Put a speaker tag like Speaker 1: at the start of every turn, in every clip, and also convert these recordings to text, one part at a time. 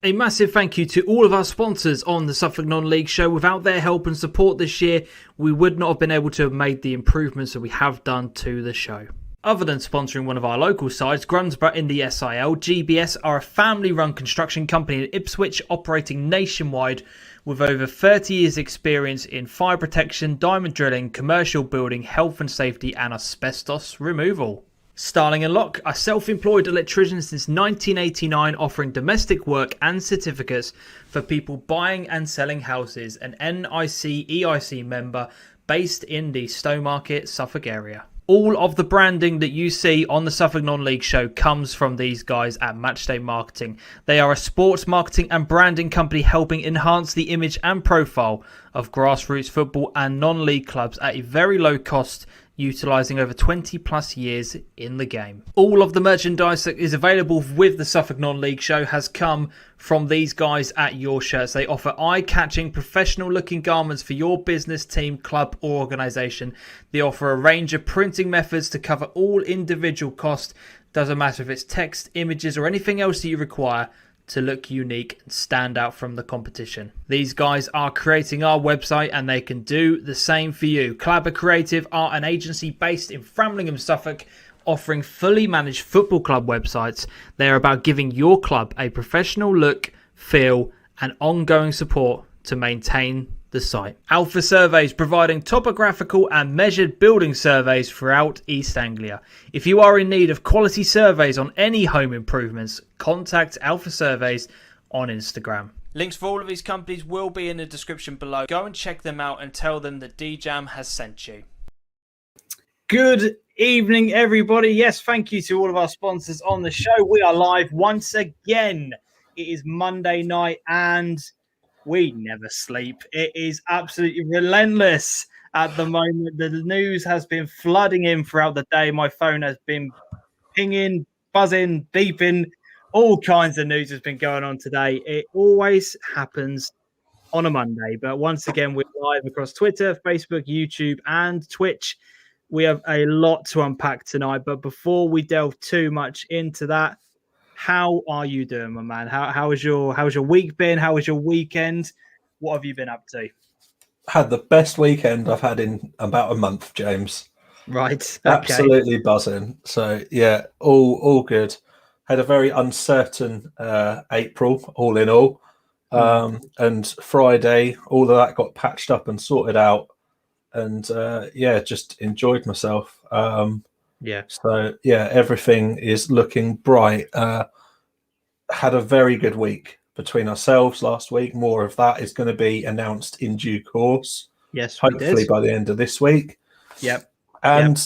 Speaker 1: A massive thank you to all of our sponsors on the Suffolk Non-League show. Without their help and support this year, we would not have been able to have made the improvements that we have done to the show. Other than sponsoring one of our local sides, Grunsborough in the SIL, GBS are a family-run construction company in Ipswich operating nationwide with over 30 years experience in fire protection, diamond drilling, commercial building, health and safety and asbestos removal. Starling and Lock are self-employed electricians since 1989 offering domestic work and certificates for people buying and selling houses, an NIC EIC member based in the Stowmarket, Suffolk area. All of the branding that you see on the Suffolk Non-League show comes from these guys at Matchday Marketing. They are a sports marketing and branding company helping enhance the image and profile of grassroots football and non-league clubs at a very low cost, utilising over 20 plus years in the game. All of the merchandise that is available with the Suffolk Non-League show has come from these guys at Your Shirts. They offer eye-catching, professional-looking garments for your business, team, club or organisation. They offer a range of printing methods to cover all individual costs. Doesn't matter if it's text, images or anything else that you require to look unique and stand out from the competition. These guys are creating our website and they can do the same for you. Clabber Creative are an agency based in Framlingham, Suffolk, offering fully managed football club websites. They are about giving your club a professional look, feel and ongoing support to maintain the site. Alpha Surveys, providing topographical and measured building surveys throughout East Anglia. If you are in need of quality surveys on any home improvements, contact Alpha Surveys on Instagram. Links for all of these companies will be in the description below. Go and check them out and tell them that DeeJam has sent you. Good evening, everybody. Yes, thank you to all of our sponsors on the show. We are live once again. It is Monday night and we never sleep. It is absolutely relentless at the moment. The news has been flooding in throughout the day. My phone has been pinging, buzzing, beeping. All kinds of news has been going on today. It always happens on a Monday. But once again, we're live across Twitter, Facebook, YouTube, and Twitch. We have a lot to unpack tonight. But before we delve too much into that, how are you doing, my man? How has your week been? How was your weekend? What have you been up to?
Speaker 2: Had the best weekend I've had in about a month, James.
Speaker 1: Right. Okay.
Speaker 2: Absolutely buzzing. So yeah, all good. Had a very uncertain April, all in all. And Friday, all of that got patched up and sorted out. And yeah, just enjoyed myself.
Speaker 1: Yeah.
Speaker 2: So yeah, everything is looking bright. Had a very good week between ourselves last week. More of that is going to be announced in due course.
Speaker 1: Yes,
Speaker 2: hopefully by the end of this week.
Speaker 1: Yep.
Speaker 2: And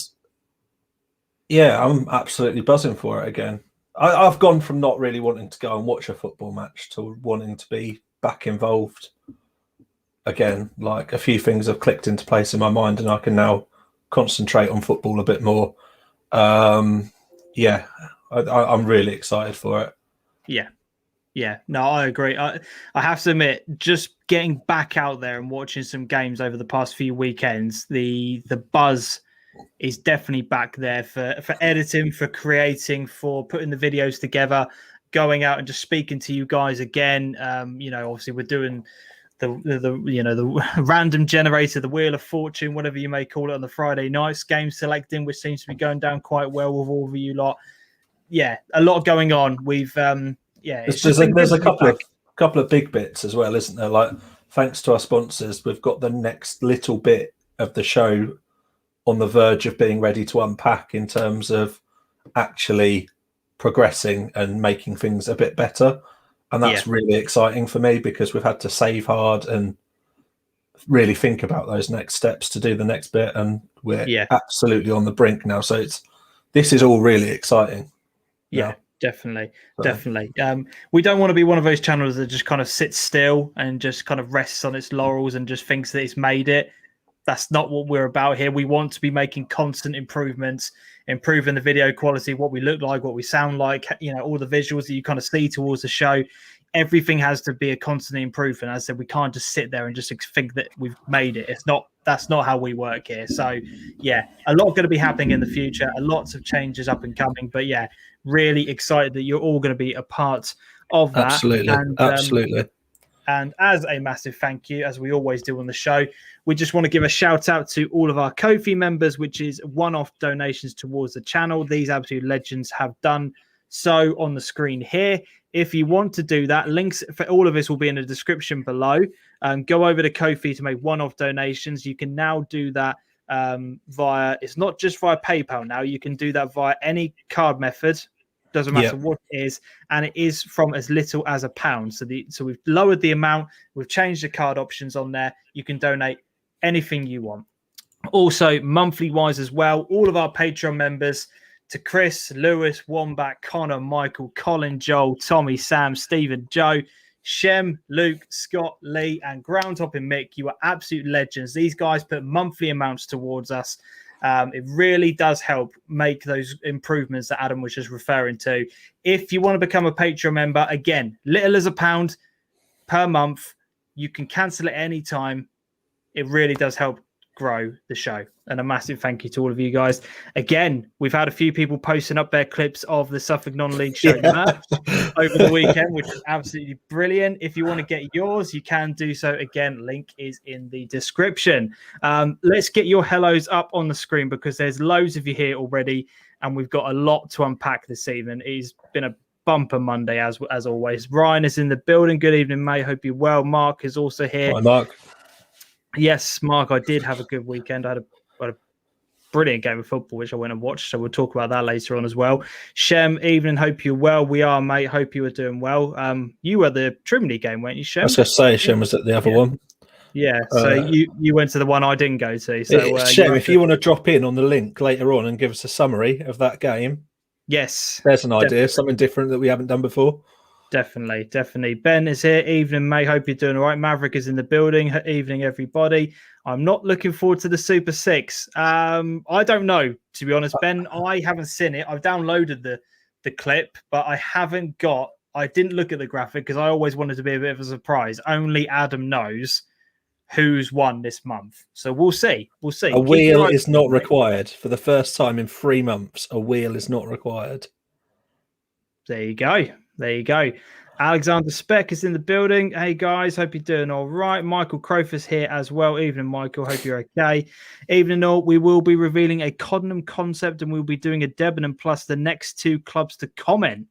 Speaker 2: yeah, I'm absolutely buzzing for it again. I've gone from not really wanting to go and watch a football match to wanting to be back involved again. Like a few things have clicked into place in my mind and I can now concentrate on football a bit more. Yeah, I'm really excited for it.
Speaker 1: Yeah, no, I agree. I have to admit, just getting back out there and watching some games over the past few weekends, the buzz is definitely back there for editing, for creating, for putting the videos together, going out and just speaking to you guys again. Obviously we're doing the random generator, the Wheel of Fortune, whatever you may call it, on the Friday nights, game selecting, which seems to be going down quite well with all of you lot. Yeah, a lot going on. We've there's
Speaker 2: a couple of big bits as well, isn't there? Like, thanks to our sponsors, we've got the next little bit of the show on the verge of being ready to unpack in terms of actually progressing and making things a bit better. And that's really exciting for me because we've had to save hard and really think about those next steps to do the next bit. And we're absolutely on the brink now. So this is all really exciting.
Speaker 1: Yeah, definitely. We don't want to be one of those channels that just kind of sits still and just kind of rests on its laurels and just thinks that it's made it. That's not what we're about here. We want to be making constant improvements, improving the video quality, what we look like, what we sound like, all the visuals that you kind of see towards the show. Everything has to be a constant improvement. As I said, we can't just sit there and just think that we've made it. That's not how we work here. So yeah, a lot going to be happening in the future, lots of changes up and coming, but yeah, really excited that you're all going to be a part of that.
Speaker 2: Absolutely. Absolutely.
Speaker 1: And as a massive thank you, as we always do on the show, we just want to give a shout out to all of our Ko-fi members, which is one-off donations towards the channel. These absolute legends have done so on the screen here. If you want to do that, links for all of this will be in the description below. Go over to Ko-fi to make one-off donations. You can now do that via, it's not just via PayPal now. You can do that via any card method. Doesn't matter what it is, and it is from as little as £1. So we've lowered the amount. We've changed the card options on there. You can donate anything you want. Also, monthly wise as well, all of our Patreon members, to Chris, Lewis, Wombat, Connor, Michael, Colin, Joel, Tommy, Sam, Stephen, Joe, Shem, Luke, Scott, Lee, and Groundhopping Mick, you are absolute legends. These guys put monthly amounts towards us. It really does help make those improvements that Adam was just referring to. If you want to become a Patreon member, again, little as £1 per month, you can cancel at any time. It really does help grow the show. And a massive thank you to all of you guys. Again, we've had a few people posting up their clips of the Suffolk Non-League Show merch over the weekend, which is absolutely brilliant. If you want to get yours, you can do so. Again, link is in the description. Let's get your hellos up on the screen because there's loads of you here already, and we've got a lot to unpack this evening. It's been a bumper Monday, as always. Ryan is in the building. Good evening, mate. Hope you're well. Mark is also here.
Speaker 2: Hi, Mark.
Speaker 1: Yes, Mark, I did have a good weekend. I had a brilliant game of football, which I went and watched. So we'll talk about that later on as well. Shem, evening. Hope you're well. We are, mate. Hope you were doing well. You were the Trimley game, weren't you, Shem?
Speaker 2: I was going to say, Shem was at the other one.
Speaker 1: Yeah, so you went to the one I didn't go to. So
Speaker 2: Shem, if you want to drop in on the link later on and give us a summary of that game.
Speaker 1: Yes.
Speaker 2: There's an idea, something different that we haven't done before.
Speaker 1: Definitely. Ben is here. Evening, mate. Hope you're doing all right. Maverick is in the building. Evening, everybody. I'm not looking forward to the Super 6. I don't know, to be honest, Ben. I haven't seen it. I've downloaded the clip, but I didn't look at the graphic because I always wanted to be a bit of a surprise. Only Adam knows who's won this month. So we'll see.
Speaker 2: A wheel is not required. For the first time in 3 months, a wheel is not required.
Speaker 1: There you go. Alexander Speck is in the building. Hey, guys. Hope you're doing all right. Michael Crowfoot's here as well. Evening, Michael. Hope you're okay. Evening, all. We will be revealing a Coddenham concept, and we'll be doing a Debenham plus the next 2 clubs to comment.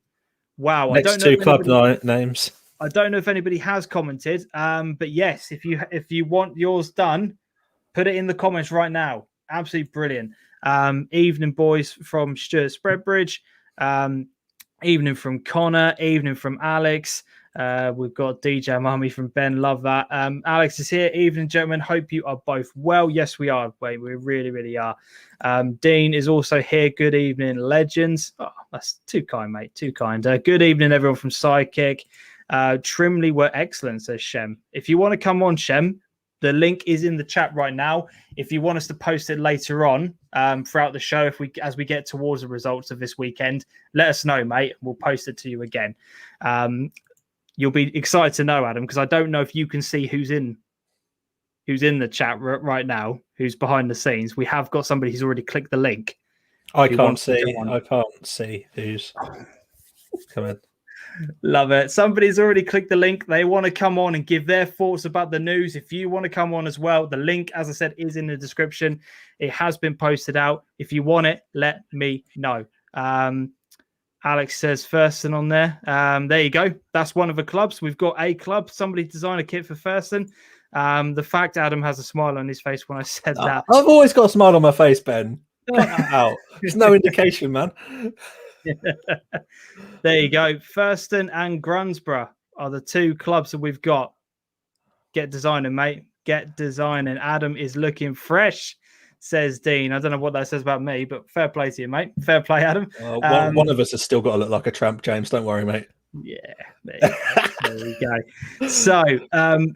Speaker 1: Wow.
Speaker 2: Next 2 club names.
Speaker 1: I don't know if anybody has commented, but yes, if you want yours done, put it in the comments right now. Absolutely brilliant. Evening, boys from Stuart Spreadbridge. Evening from Connor. Evening from Alex. We've got DeeJam Army from Ben. Love that. Alex is here. Evening, gentlemen. Hope you are both well. Yes, we are. Wait, we really, really are. Dean is also here. Good evening, legends. Oh, that's too kind, mate. Too kind. Good evening, everyone from Sidekick. Trimley were excellent, says Shem. If you want to come on, Shem, the link is in the chat right now. If you want us to post it later on throughout the show, as we get towards the results of this weekend, let us know, mate. We'll post it to you again. You'll be excited to know, Adam, because I don't know if you can see who's in the chat right now, who's behind the scenes. We have got somebody who's already clicked the link.
Speaker 2: I can't see who's coming.
Speaker 1: Love it. Somebody's already clicked the link. They want to come on and give their thoughts about the news. If you want to come on as well, the link, as I said, is in the description. It has been posted out. If you want it, let me know. Alex says Thurston on there. There you go. That's one of the clubs. We've got a club. Somebody designed a kit for Thurston. The fact Adam has a smile on his face when I said that.
Speaker 2: I've always got a smile on my face, Ben. Out. There's no indication, man.
Speaker 1: There you go. Thurston and Grunsborough are the 2 clubs that we've got. Get designing, mate. Get designing. Adam is looking fresh, says Dean. I don't know what that says about me, but fair play to you, mate. Fair play, Adam.
Speaker 2: One of us has still got to look like a tramp, James. Don't worry, mate.
Speaker 1: Yeah, there we go. So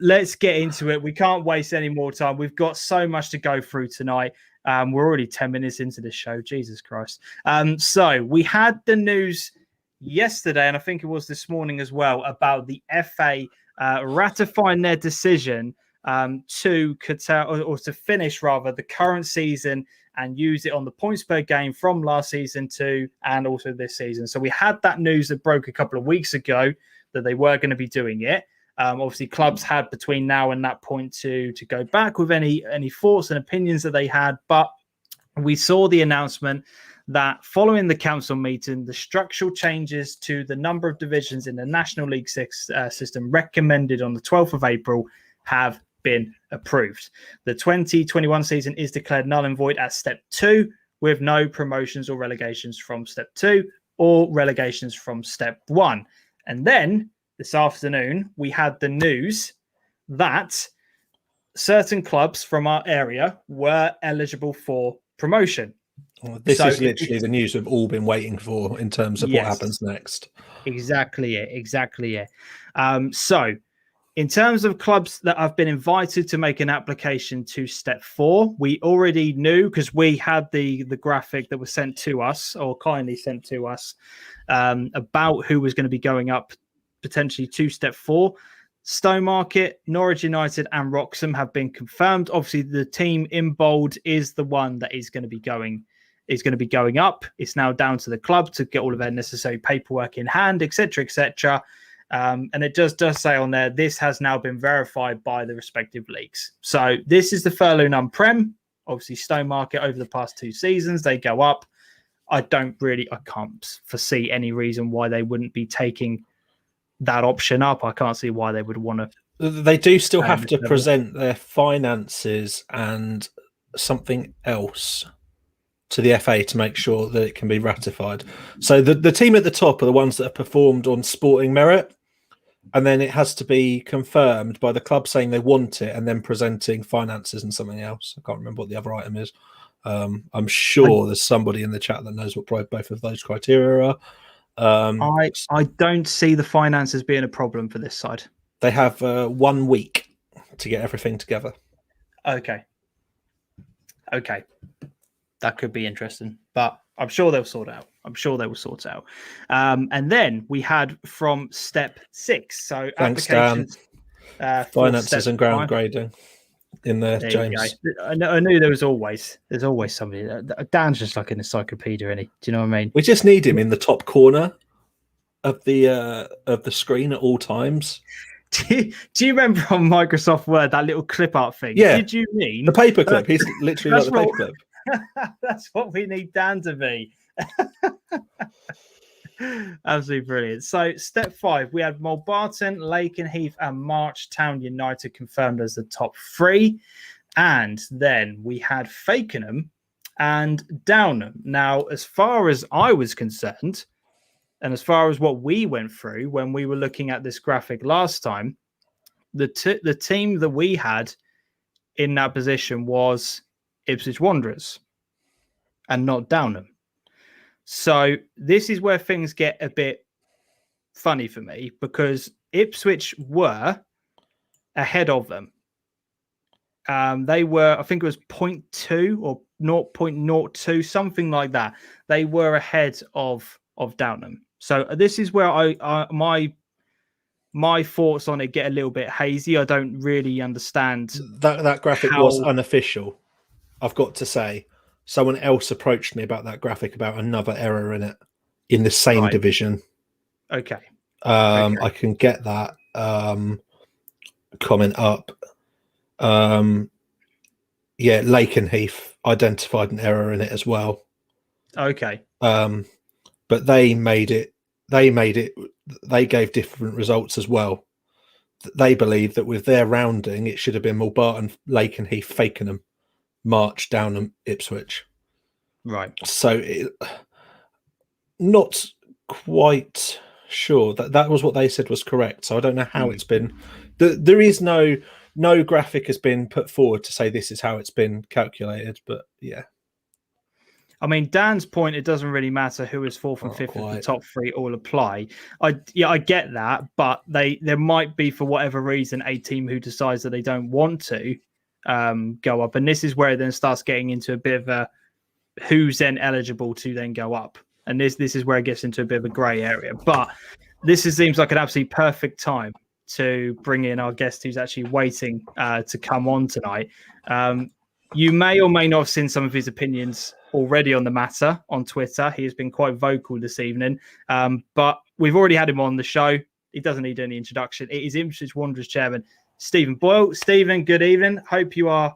Speaker 1: let's get into it. We can't waste any more time. We've got so much to go through tonight. We're already 10 minutes into the show. Jesus Christ. So we had the news yesterday, and I think it was this morning as well, about the FA ratifying their decision to curtail or to finish rather the current season and use it on the points per game from last season to and also this season. So we had that news that broke a couple of weeks ago that they were going to be doing it. Obviously, clubs had between now and that point to go back with any thoughts and opinions that they had. But we saw the announcement that following the council meeting, the structural changes to the number of divisions in the National League Six system recommended on the 12th of April have been approved. The 2021 season is declared null and void at step 2, with no promotions or relegations from step 2 or relegations from step 1. And then this afternoon, we had the news that certain clubs from our area were eligible for promotion.
Speaker 2: Well, this is literally the news we've all been waiting for in terms of what happens next.
Speaker 1: Exactly it. So in terms of clubs that have been invited to make an application to step 4, we already knew, because we had the graphic that was sent to us, or kindly sent to us, about who was going to be going up potentially to step 4. Stowmarket, Norwich United and Wroxham have been confirmed. Obviously, the team in bold is the one that is going to be going up. It's now down to the club to get all of their necessary paperwork in hand, etc., etc. And it does say on there, this has now been verified by the respective leagues. So this is the furlough non-prem. Obviously, Stowmarket over the past 2 seasons, they go up. I can't foresee any reason why they wouldn't be taking that option up. I can't see why they would want to.
Speaker 2: They do still have to present their finances and something else to the FA to make sure that it can be ratified. So the team at the top are the ones that have performed on sporting merit, and then it has to be confirmed by the club saying they want it, and then presenting finances and something else. I can't remember what the other item is. I'm sure there's somebody in the chat that knows what both of those criteria are.
Speaker 1: I don't see the finances being a problem for this side.
Speaker 2: They have 1 week to get everything together.
Speaker 1: Okay. That could be interesting, but I'm sure they'll sort it out. And then we had from step 6. So
Speaker 2: thanks,
Speaker 1: applications,
Speaker 2: Dan. Finances and ground grading in there, James.
Speaker 1: I knew there's always somebody. Dan's just like an encyclopedia, isn't he? Do you know what I mean?
Speaker 2: We just need him in the top corner of the screen at all times.
Speaker 1: Do you remember on Microsoft Word that little clip art thing?
Speaker 2: Yeah.
Speaker 1: Did you mean
Speaker 2: the paperclip? He's literally like the paperclip.
Speaker 1: That's what we need Dan to be. Absolutely brilliant. So step 5, we had Mulbarton, Lakenheath and Marchtown United confirmed as the top 3. And then we had Fakenham and Downham. Now, as far as I was concerned, and as far as what we went through when we were looking at this graphic last time, the team that we had in that position was Ipswich Wanderers and not Downham. So this is where things get a bit funny for me, because Ipswich were ahead of them. They were, I think it was 0.2 or 0.02, something like that. They were ahead of Downham. So this is where my thoughts on it get a little bit hazy. I don't really understand.
Speaker 2: That graphic was unofficial, I've got to say. Someone else approached me about that graphic, about another error in it in the same division.
Speaker 1: Okay.
Speaker 2: I can get that comment up. Yeah, Lakenheath identified an error in it as well.
Speaker 1: Okay.
Speaker 2: But they gave different results as well. They believe that with their rounding, it should have been Mulbarton, Lakenheath, Fakenham, March, Downham, Ipswich.
Speaker 1: Right.
Speaker 2: So not quite sure that was what they said was correct. So I don't know how it's been. There is no graphic has been put forward to say this is how it's been calculated. But yeah.
Speaker 1: I mean, Dan's point, it doesn't really matter who is 4th and 5th if the top 3 all apply. I get that, but there might be, for whatever reason, a team who decides that they don't want to go up. And this is where it then starts getting into a bit of a who's then eligible to then go up. And this is where it gets into a bit of a grey area. But this seems like an absolutely perfect time to bring in our guest who's actually waiting to come on tonight. You may or may not have seen some of his opinions already on the matter on Twitter. He has been quite vocal this evening. But we've already had him on the show. he doesn't need any introduction. It is Ipswich Wanderers chairman Stephen Boyle. Stephen, good evening. Hope you are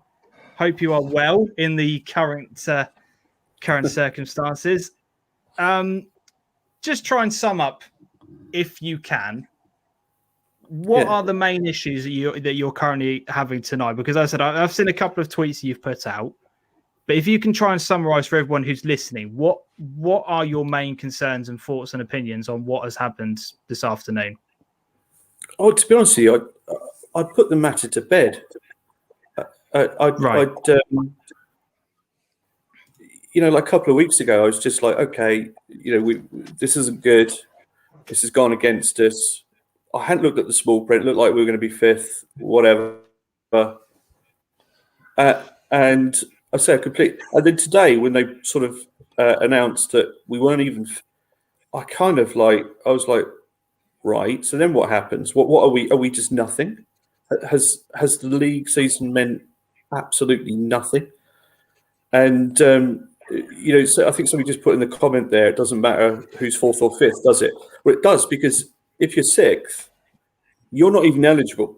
Speaker 1: well in the current circumstances. Just try and sum up, if you can, what are the main issues that you're currently having tonight? Because as I said, I've seen a couple of tweets you've put out, but if you can try and summarize for everyone who's listening, what are your main concerns and thoughts and opinions on what has happened this afternoon?
Speaker 3: Oh, to be honest with you, I'd put the matter to bed. Like a couple of weeks ago, I was just like, okay, this isn't good. This has gone against us. I hadn't looked at the small print. It looked like we were going to be fifth, whatever. And I say complete. And then today, when they sort of announced that we weren't even, I was like, right. So then what happens? What are we? Are we just nothing? Has the league season meant absolutely nothing? And so I think somebody just put in the comment there, it doesn't matter who's fourth or fifth, does it? Well, it does, because if you're sixth, you're not even eligible.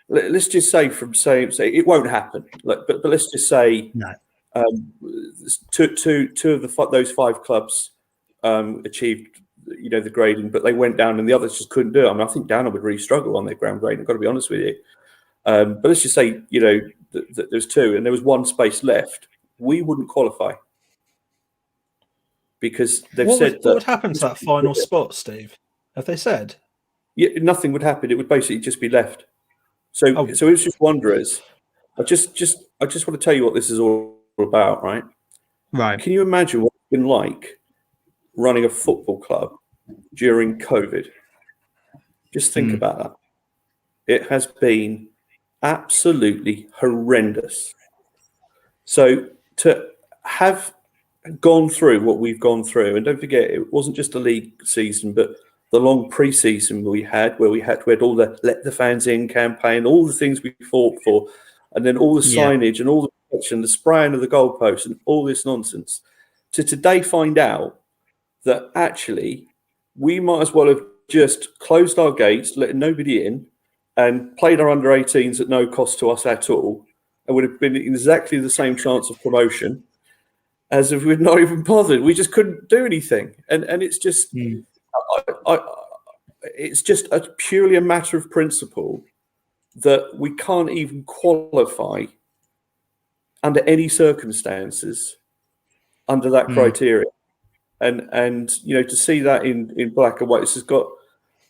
Speaker 3: Let's just say say it won't happen. But let's just say
Speaker 1: no.
Speaker 3: Two of those five clubs achieved the grading, but they went down and the others just couldn't do it. I mean, I think Downham would really struggle on their ground grading. I've got to be honest with you. But let's just say that there's two and there was one space left. We wouldn't qualify. Because they've said
Speaker 2: what would happen to that final spot, Steve? Have they said?
Speaker 3: Yeah, nothing would happen. It would basically just be left. So it's just Wanderers. I just want to tell you what this is all about, right?
Speaker 1: Right.
Speaker 3: Can you imagine what it's been like running a football club during COVID? Just think about that. It has been absolutely horrendous. So to have gone through what we've gone through, and don't forget, it wasn't just a league season, but the long pre-season we had, where we had all the let the fans in campaign, all the things we fought for, and then all the signage and all the protection, the spraying of the goalposts and all this nonsense. To today find out that actually we might as well have just closed our gates, let nobody in, and played our under-18s at no cost to us at all, and would have been exactly the same chance of promotion as if we'd not even bothered. We just couldn't do anything. And it's just... it's just purely a matter of principle that we can't even qualify under any circumstances under that criteria. And to see that in black and white, this has got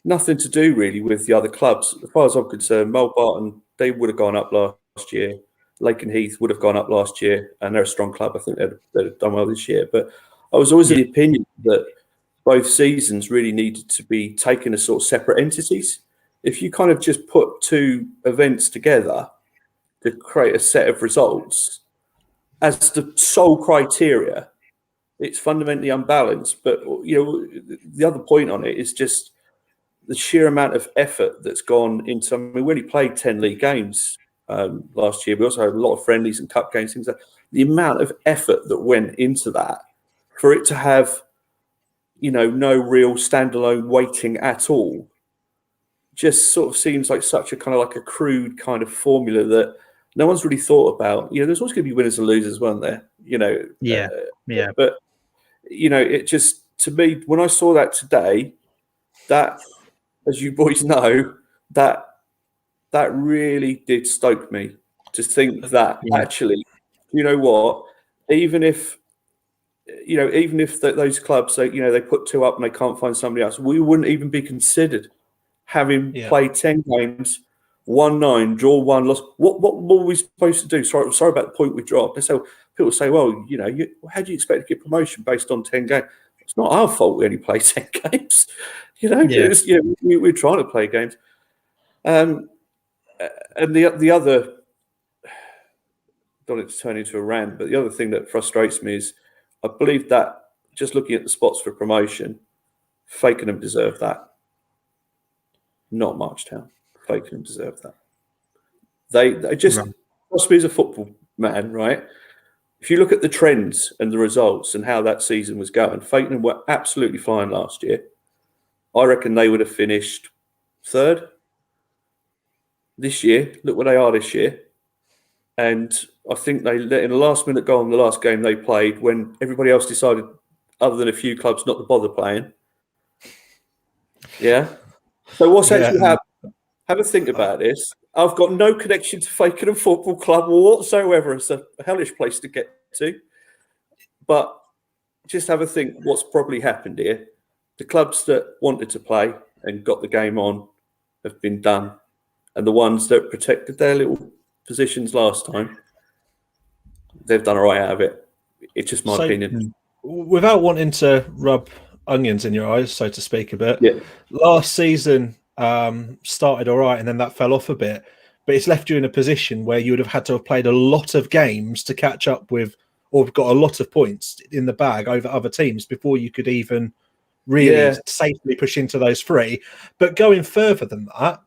Speaker 3: nothing to do really with the other clubs. As far as I'm concerned, Mole Barton, they would have gone up last year. Lake and Heath would have gone up last year, and they're a strong club. I think they'd have done well this year. But I was always of the opinion that both seasons really needed to be taken as sort of separate entities. If you kind of just put two events together to create a set of results as the sole criteria, it's fundamentally unbalanced. But the other point on it is just the sheer amount of effort that's gone into. I mean, we only played 10 league games last year. We also had a lot of friendlies and cup games, things like that. The amount of effort that went into that for it to have no real standalone weighting at all, just sort of seems like such a kind of like a crude kind of formula that no one's really thought about. There's always going to be winners and losers, weren't there? But it just, to me, when I saw that today, that, as you boys know, that really did stoke me to think that actually, you know what, even if those clubs, they put two up and they can't find somebody else, we wouldn't even be considered, having played 10 games, won 9, draw 1, lost. What were we supposed to do? Sorry about the point we dropped. People say, well, how do you expect to get promotion based on 10 games? It's not our fault we only play 10 games. We're trying to play games. And the other, don't want it to turn into a rant, but the other thing that frustrates me is I believe that, just looking at the spots for promotion, Fakenham deserve that. Not Marchtown. Fakenham deserve that. They just, trust me as a football man, right? If you look at the trends and the results and how that season was going, Fakenham were absolutely flying last year. I reckon they would have finished third. This year, look where they are this year. And I think they let in a last-minute goal in the last game they played when everybody else decided, other than a few clubs, not to bother playing. Yeah. So what's actually happened? Have a think about this. I've got no connection to Fakenham Football Club whatsoever. It's a hellish place to get to. But just have a think what's probably happened here. The clubs that wanted to play and got the game on have been done. And the ones that protected their little positions last time, they've done all right out of it. It's just my opinion.
Speaker 2: Without wanting to rub onions in your eyes, so to speak, a bit, last season started all right and then that fell off a bit. But it's left you in a position where you would have had to have played a lot of games to catch up with, or got a lot of points in the bag over other teams before you could even really safely push into those three. But going further than that,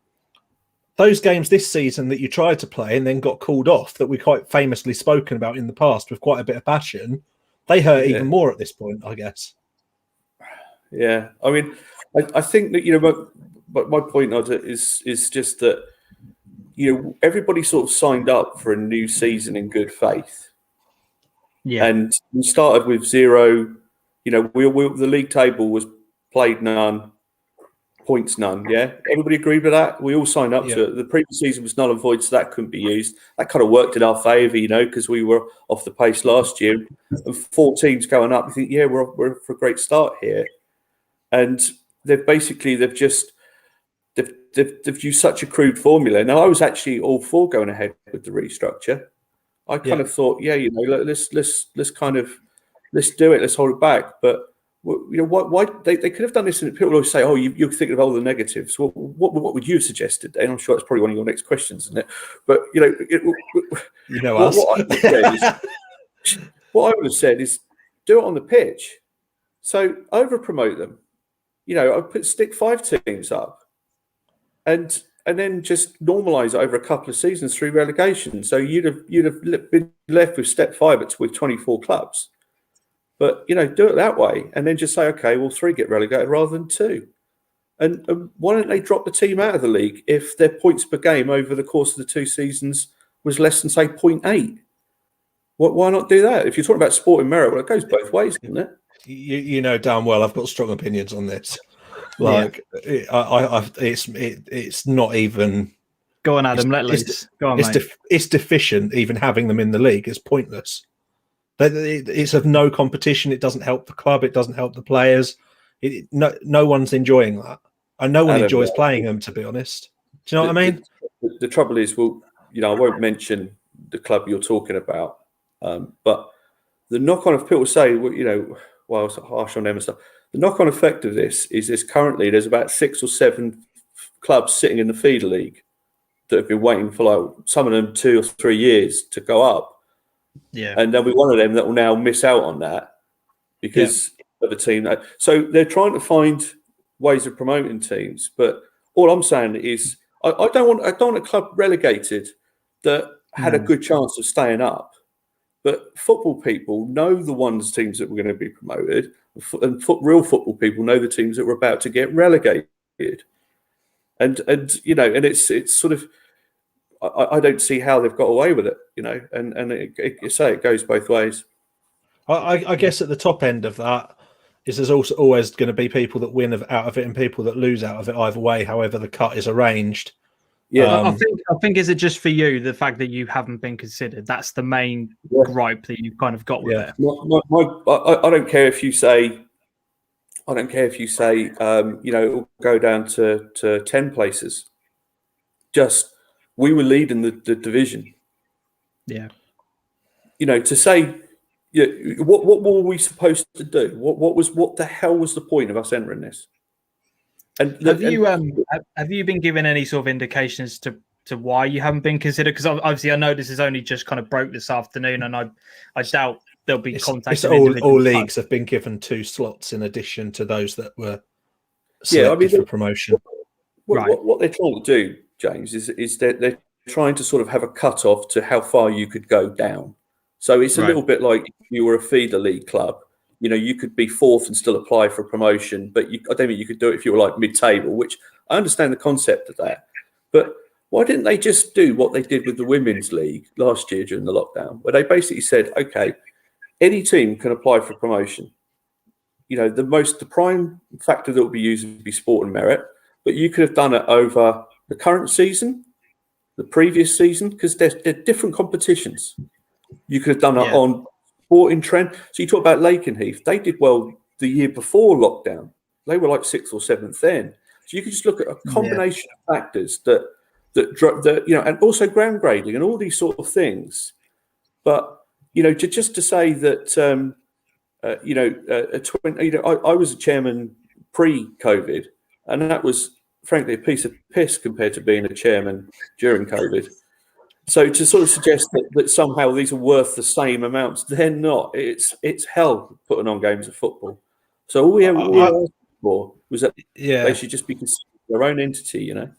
Speaker 2: those games this season that you tried to play and then got called off, that we quite famously spoken about in the past with quite a bit of passion, they hurt even more at this point, I guess.
Speaker 3: Yeah, I mean, I think that, but my point is just that, everybody sort of signed up for a new season in good faith. Yeah. And we started with 0, the league table was played none, points none. Yeah, everybody agreed with that. We all signed up to it. The previous season was null and void, so that couldn't be used. That kind of worked in our favour, because we were off the pace last year. And 4 teams going up, you think, we're for a great start here. And they've used such a crude formula. Now, I was actually all for going ahead with the restructure. I kind of thought, let's do it, let's hold it back. But why they could have done this, and people always say, "Oh, you're thinking of all the negatives." Well, what would you have suggested? And I'm sure that's probably one of your next questions, isn't it? But
Speaker 2: us.
Speaker 3: What I would have said is, do it on the pitch. So over promote them. I stick 5 teams up, and then just normalise it over a couple of seasons through relegation. So you'd have been left with step 5 with 24 clubs. But, do it that way and then just say, okay, well, 3 get relegated rather than 2. And why don't they drop the team out of the league if their points per game over the course of the 2 seasons was less than, say, 0.8? Why not do that? If you're talking about sporting merit, well, it goes both ways, doesn't it?
Speaker 2: You know damn well I've got strong opinions on this. It's not even...
Speaker 1: Go on, Adam, let loose. Go on, mate.
Speaker 2: It's deficient even having them in the league. It's pointless. It's of no competition. It doesn't help the club. It doesn't help the players. No one's enjoying that, and no one enjoys playing them. To be honest, do you know what I mean?
Speaker 3: The trouble is, I won't mention the club you're talking about, but the knock-on of people say, it's harsh on them and stuff. The knock-on effect of this is currently there's about 6 or 7 clubs sitting in the feeder league that have been waiting for some of them 2 or 3 years to go up.
Speaker 1: Yeah,
Speaker 3: and there'll be one of them that will now miss out on that because of the team. So they're trying to find ways of promoting teams. But all I'm saying is, I don't want a club relegated that had a good chance of staying up. But football people know the teams that were going to be promoted, and real football people know the teams that were about to get relegated. And it's sort of. I don't see how they've got away with it, and it goes both ways.
Speaker 2: I guess at the top end of that is there's also always going to be people that win out of it and people that lose out of it either way, however the cut is arranged.
Speaker 1: Yeah, I think is it just for you, the fact that you haven't been considered? That's the main gripe that you've kind of got with it.
Speaker 3: I don't care if you say, it'll go down to 10 places. Just we were leading the division.
Speaker 2: Yeah.
Speaker 3: To say, what were we supposed to do? What the hell was the point of us entering this? And
Speaker 1: have you been given any sort of indications to why you haven't been considered? Because obviously I know this is only just kind of broke this afternoon, and I doubt there'll be contact.
Speaker 2: All leagues have been given 2 slots in addition to those that were selected for promotion.
Speaker 3: What they're trying to do, James, is they're trying to sort of have a cut-off to how far you could go down. So it's a little bit like if you were a feeder league club. You could be 4th and still apply for promotion, but I don't think you could do it if you were like mid-table, which I understand the concept of that, but why didn't they just do what they did with the Women's League last year during the lockdown, where they basically said, okay, any team can apply for promotion. You know, the prime factor that will be used would be sport and merit, but you could have done it over the current season, the previous season, because they're different competitions. You could have done it on sporting trend. So you talk about Lakenheath, they did well the year before lockdown. They were like 6th or 7th then. So you could just look at a combination of factors that you know, and also ground grading and all these sort of things. But you know, to say that you know, I was a chairman pre-COVID, and that was frankly a piece of piss compared to being a chairman during COVID. So to sort of suggest that somehow these are worth the same amounts, they're not. It's hell putting on games of football. So all we asked for was that they should just be considered their own entity, you know.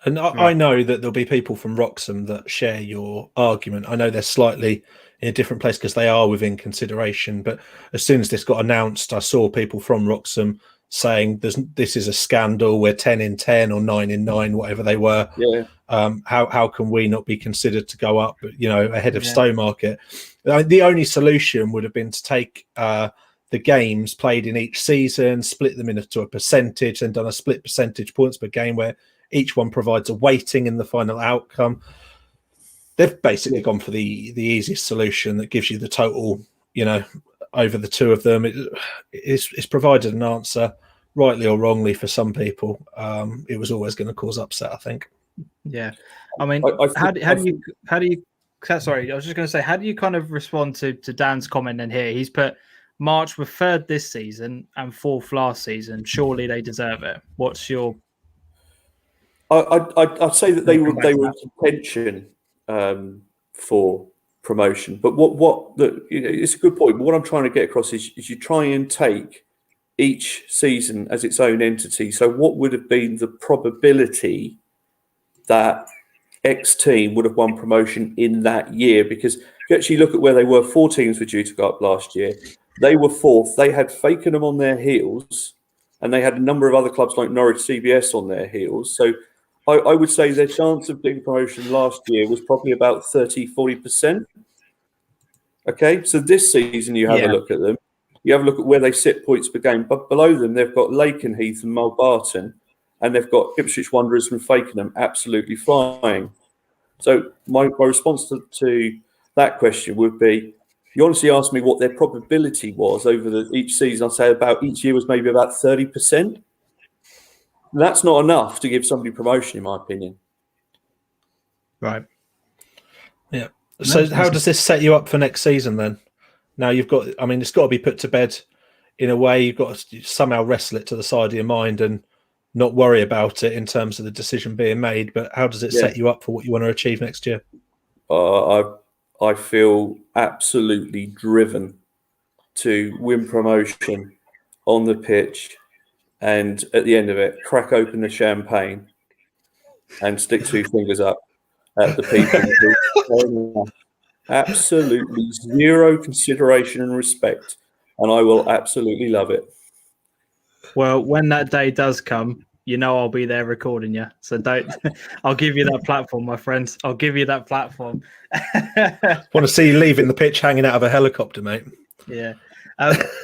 Speaker 2: And I know that there'll be people from Wroxham that share your argument. I know they're slightly in a different place because they are within consideration. But as soon as this got announced, I saw people from Wroxham saying this is a scandal. We're 10 in 10 or 9 in 9, whatever they were.
Speaker 3: Yeah.
Speaker 2: How can we not be considered to go up, you know, ahead of Stowmarket? The only solution would have been to take the games played in each season, split them into a percentage, and done a split percentage points per game where each one provides a weighting in the final outcome. They've basically gone for the easiest solution that gives you the total, you know, over the two of them. It's provided an answer, rightly or wrongly for some people. It was always going to cause upset, I think.
Speaker 1: Yeah, I mean, how do you? Sorry, I was just going to say, how do you kind of respond to Dan's comment in here? He's put March were 3rd this season and 4th last season. Surely they deserve it. What's your?
Speaker 3: I'd say that they were in contention for promotion, but it's a good point. But what I'm trying to get across is you try and take each season as its own entity. So what would have been the probability that X team would have won promotion in that year? Because if you actually look at where they were, 4 teams were due to go up last year. They were 4th. They had Fakenham on their heels, and they had a number of other clubs like Norwich CBS on their heels. So I would say their chance of being promotion last year was probably about 30-40%. Okay, so this season you have a look at them. You have a look at where they sit points per game. But below them, they've got Lakenheath and Mulbarton, and they've got Ipswich Wanderers and Fakenham absolutely flying. So my response to that question would be, you honestly asked me what their probability was over each season. I'd say about each year was maybe about 30%. That's not enough to give somebody promotion, in my opinion.
Speaker 1: Right.
Speaker 2: Yeah. So how does this set you up for next season then? Now you've got, I mean, it's got to be put to bed in a way. You've got to somehow wrestle it to the side of your mind and not worry about it in terms of the decision being made. But how does it set you up for what you want to achieve next year?
Speaker 3: I feel absolutely driven to win promotion on the pitch, and at the end of it, crack open the champagne and stick 2 fingers up at the people. Absolutely zero consideration and respect, and I will absolutely love it.
Speaker 1: Well, when that day does come, you know I'll be there recording you. So don't. I'll give you that platform, my friends. I'll give you that platform.
Speaker 2: Want to see you leaving the pitch hanging out of a helicopter, mate.
Speaker 1: Yeah.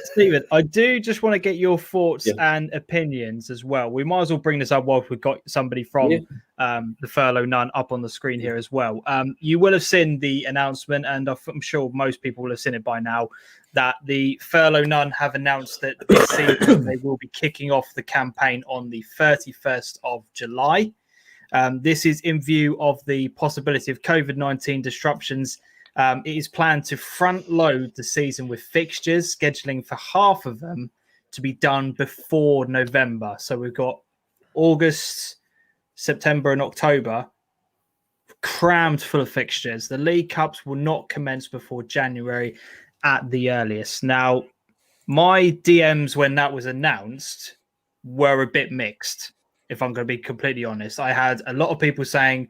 Speaker 1: Stephen, I do just want to get your thoughts and opinions as well. We might as well bring this up while we've got somebody from the Furlough None up on the screen here as well. You will have seen the announcement, and I'm sure most people will have seen it by now, that the Furlough None have announced that this season they will be kicking off the campaign on the 31st of July. This is in view of the possibility of COVID-19 disruptions. It is planned to front load the season with fixtures, scheduling for half of them to be done before November. So we've got August, September and October crammed full of fixtures. The League Cups will not commence before January at the earliest. Now, my DMs when that was announced were a bit mixed, if I'm going to be completely honest. I had a lot of people saying,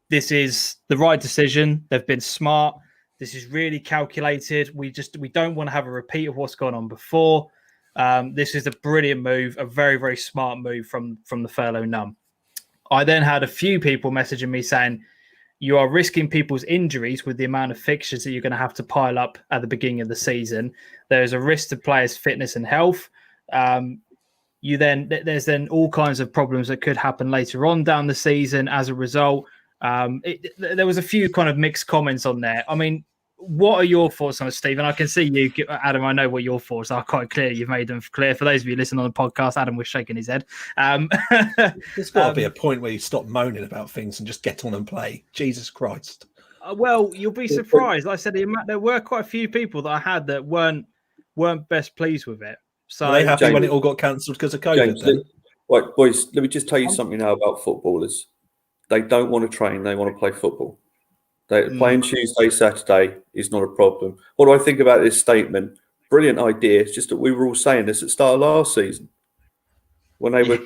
Speaker 1: this is the right decision. They've been smart. This is really calculated. We don't want to have a repeat of what's gone on before. This is a brilliant move, a very, very smart move from the furlough num. I then had a few people messaging me saying, you are risking people's injuries with the amount of fixtures that you're going to have to pile up at the beginning of the season. There is a risk to players' fitness and health. There's then all kinds of problems that could happen later on down the season as a result. There was a few kind of mixed comments on there. I mean, what are your thoughts on it, Stephen? I can see you, Adam. I know what your thoughts are quite clear. You've made them clear. For those of you listening on the podcast, Adam was shaking his head.
Speaker 2: There's got to be a point where you stop moaning about things and just get on and play. Jesus Christ.
Speaker 1: Well, you'll be surprised. Like I said, there were quite a few people that I had that weren't best pleased with it. So
Speaker 2: are they happy when it all got cancelled because of COVID?
Speaker 3: James, right, boys, let me just tell you something now about footballers. They don't want to train. They want to play football. Playing Tuesday, Saturday is not a problem. What do I think about this statement? Brilliant idea. It's just that we were all saying this at the start of last season when they were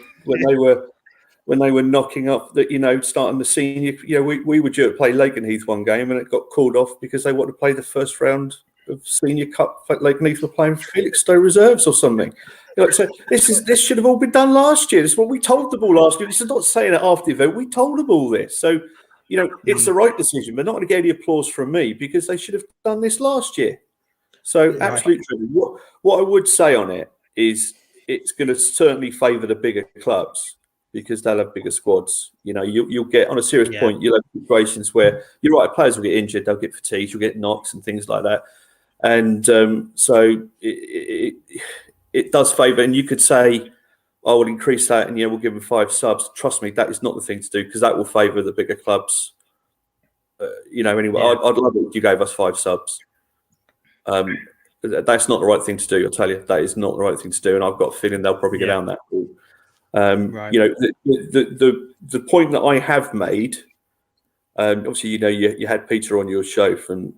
Speaker 3: knocking up that, starting the senior. We were due to play Lakenheath one game and it got called off because they wanted to play the first round of Senior Cup. Lakenheath were playing Felixstowe reserves or something. So this should have all been done last year. This is what we told them all last year. This is not saying it after the event. We told them all this. So. It's the right decision, but not going to get any applause from me because they should have done this last year. So, absolutely true. What I would say on it is it's going to certainly favour the bigger clubs because they'll have bigger squads. You'll get, on a serious point, you'll have situations where, you're right, players will get injured, they'll get fatigued, you'll get knocks and things like that. And so it does favour, and you could say, I will increase that and we'll give them 5 subs. Trust me, that is not the thing to do because that will favour the bigger clubs. Anyway, I'd love it if you gave us 5 subs. That's not the right thing to do. I'll tell you, that is not the right thing to do. And I've got a feeling they'll probably go down that route. The point that I have made, obviously, you had Peter on your show from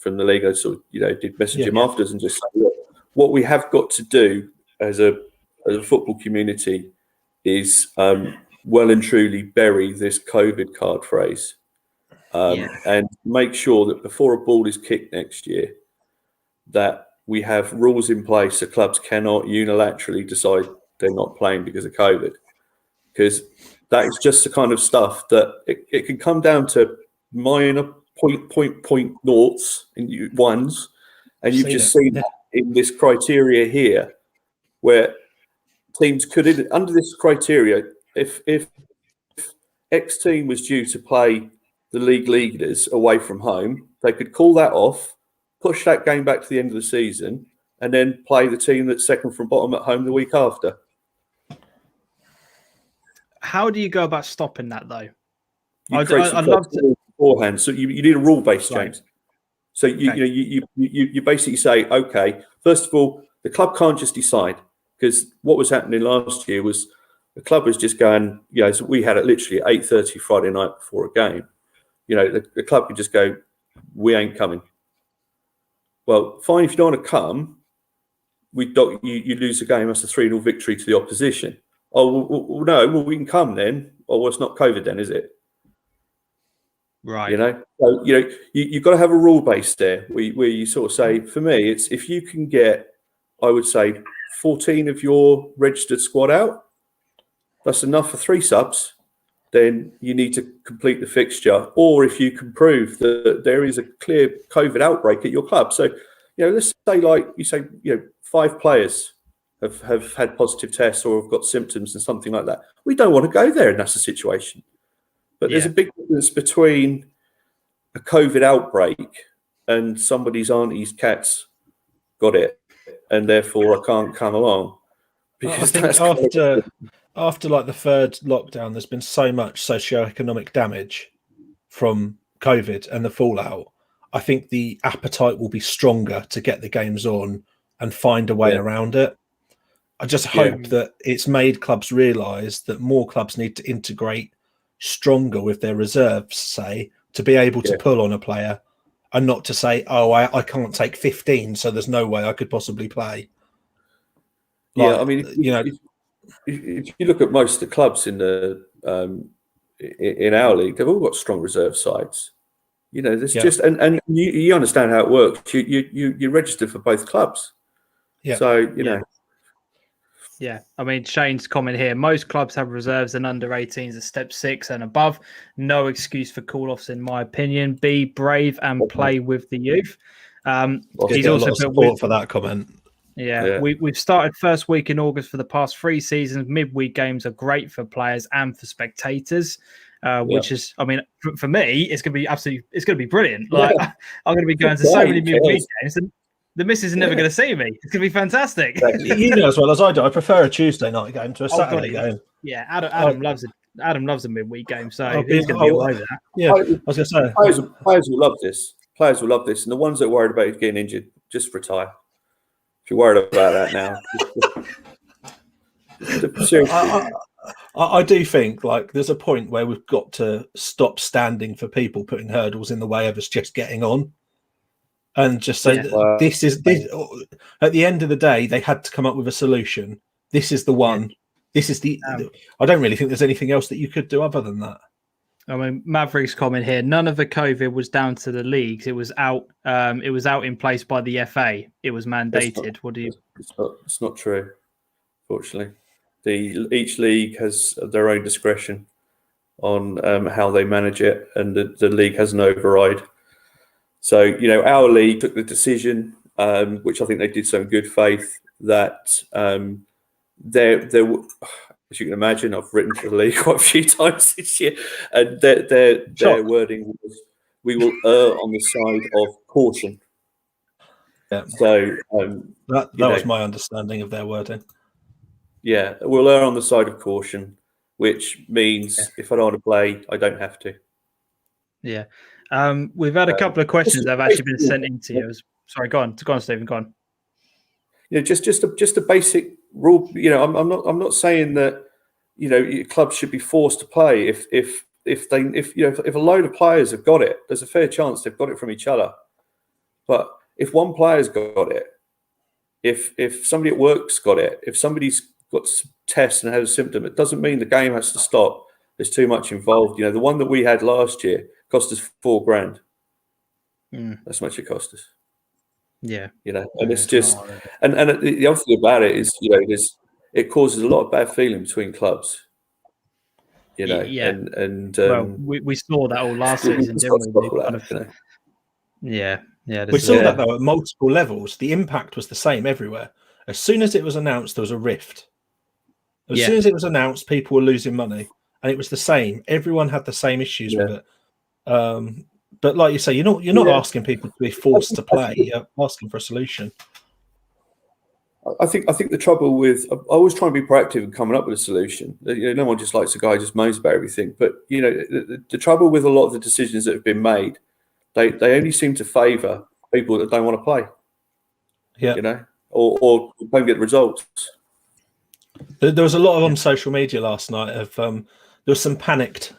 Speaker 3: the league. I sort of, did message him afterwards and just say, look, what we have got to do as a football community is well and truly bury this COVID card phrase and make sure that before a ball is kicked next year, that we have rules in place so clubs cannot unilaterally decide they're not playing because of COVID. Because that is just the kind of stuff that it can come down to minor point noughts and ones, and you've just seen that in this criteria here, where teams could, under this criteria, if X team was due to play the league leaders away from home, they could call that off, push that game back to the end of the season, and then play the team that's second from bottom at home the week after.
Speaker 1: How do you go about stopping that, though?
Speaker 3: I'd love to beforehand. So you need a rule base, James. So you basically say, okay, first of all, the club can't just decide. Because what was happening last year was the club was just going, so we had it literally at 8:30 Friday night before a game. The club could just go, we ain't coming. Well, fine, if you don't want to come, you lose the game. That's a 3-0 victory to the opposition. Oh, no, we can come then. Oh, well, it's not COVID then, is it?
Speaker 1: Right.
Speaker 3: So, you've got to have a rule base there where you sort of say, for me, it's if you can get, I would say, 14 of your registered squad out, that's enough for 3 subs, then you need to complete the fixture. Or if you can prove that there is a clear COVID outbreak at your club. So, let's say, like you say, 5 players have had positive tests or have got symptoms and something like that. We don't want to go there, and that's the situation. But there's a big difference between a COVID outbreak and somebody's auntie's cat's got it, and therefore I can't come along.
Speaker 2: Because I think after like the 3rd lockdown, there's been so much socioeconomic damage from COVID and the fallout. I think the appetite will be stronger to get the games on and find a way around it. I just hope that it's made clubs realise that more clubs need to integrate stronger with their reserves, say, to be able to pull on a player and not to say, oh, I can't take 15, so there's no way I could possibly play.
Speaker 3: I mean, if you look at most of the clubs in our league, they've all got strong reserve sides. There's just and you understand how it works. You register for both clubs. Yeah. So
Speaker 1: Yeah, I mean, Shane's comment here. Most clubs have reserves and under 18s at step 6 and above. No excuse for call-offs, in my opinion. Be brave and play with the youth.
Speaker 2: He's
Speaker 1: He's also
Speaker 2: a lot of
Speaker 1: put
Speaker 2: support for that comment.
Speaker 1: Yeah. We've started first week in August for the past 3 seasons. Midweek games are great for players and for spectators, which is, I mean, for me, it's going to be brilliant. Like, I'm going to be going to so many midweek games, and the missus is never going to see me. It's going to be fantastic.
Speaker 2: You know as well as I do, I prefer a Tuesday night game to a Saturday game.
Speaker 1: Yeah, Adam loves it. Adam loves a midweek game, so he's going to be all over that.
Speaker 2: Yeah, I was going to say.
Speaker 3: Players will love this. Players will love this. And the ones that are worried about getting injured, just retire. If you're worried about that now. Seriously.
Speaker 2: I do think like there's a point where we've got to stop standing for people putting hurdles in the way of us just getting on. And just say this is at the end of the day, they had to come up with a solution. This is the one. This is the. I don't really think there's anything else that you could do other than that.
Speaker 1: I mean, Maverick's comment here. None of the COVID was down to the leagues. It was out. It was out in place by the FA. It was mandated. What do you?
Speaker 3: It's not true. Fortunately, each league has their own discretion on how they manage it, and the league has an override. So, you know, our league took the decision, which I think they did so in good faith, that there, as you can imagine, I've written for the league quite a few times this year, and their wording was, we will err on the side of caution.
Speaker 2: Yeah.
Speaker 3: So
Speaker 2: that was my understanding of their wording.
Speaker 3: Yeah, we'll err on the side of caution, which means if I don't want to play, I don't have to.
Speaker 1: Yeah. We've had a couple of questions that have actually been sent in to you. Sorry, go on, Stephen. Go on.
Speaker 3: You know, just a basic rule. You know, I'm not saying that, you know, clubs should be forced to play. If a load of players have got it, there's a fair chance they've got it from each other. But if one player's got it, if somebody at work's got it, if somebody's got tests and has a symptom, it doesn't mean the game has to stop. There's too much involved. You know, the one that we had last year cost us $4,000. That's how much it cost us.
Speaker 1: Yeah,
Speaker 3: you know, and it's just, and the other thing about it is, you know, it causes a lot of bad feeling between clubs. You know, and
Speaker 1: well, we saw that all last season, didn't we? Yeah.
Speaker 2: We saw that though at multiple levels. The impact was the same everywhere. As soon as it was announced, there was a rift. As soon as it was announced, people were losing money, and it was the same. Everyone had the same issues with it. But like you say, you're not asking people to be forced to play. You're asking for a solution.
Speaker 3: I think the trouble with, I always try and be proactive and coming up with a solution. You know, no one just likes a guy who just moans about everything. But you know, the trouble with a lot of the decisions that have been made, they only seem to favour people that don't want to play.
Speaker 2: Yeah,
Speaker 3: you know, or don't get results.
Speaker 2: There was a lot on social media last night of there was some panicked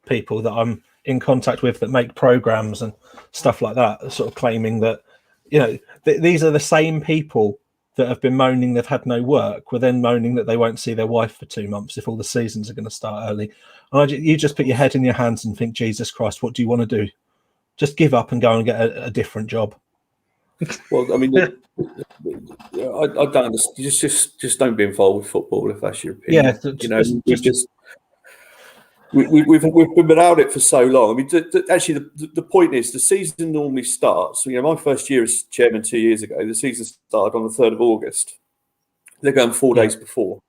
Speaker 2: people that I'm in contact with that make programs and stuff like that, sort of claiming that, you know, these are the same people that have been moaning they've had no work, were then moaning that they won't see their wife for 2 months if all the seasons are going to start early. And you just put your head in your hands and think, Jesus Christ, what do you want to do? Just give up and go and get a different job.
Speaker 3: Well, I mean, I don't understand. Just don't be involved with football if that's your opinion.
Speaker 2: Yeah,
Speaker 3: you know, we've been without it for so long. I mean, actually, the point is the season normally starts. You know, my first year as chairman 2 years ago, the season started on the 3rd of August. They're going 4 days before,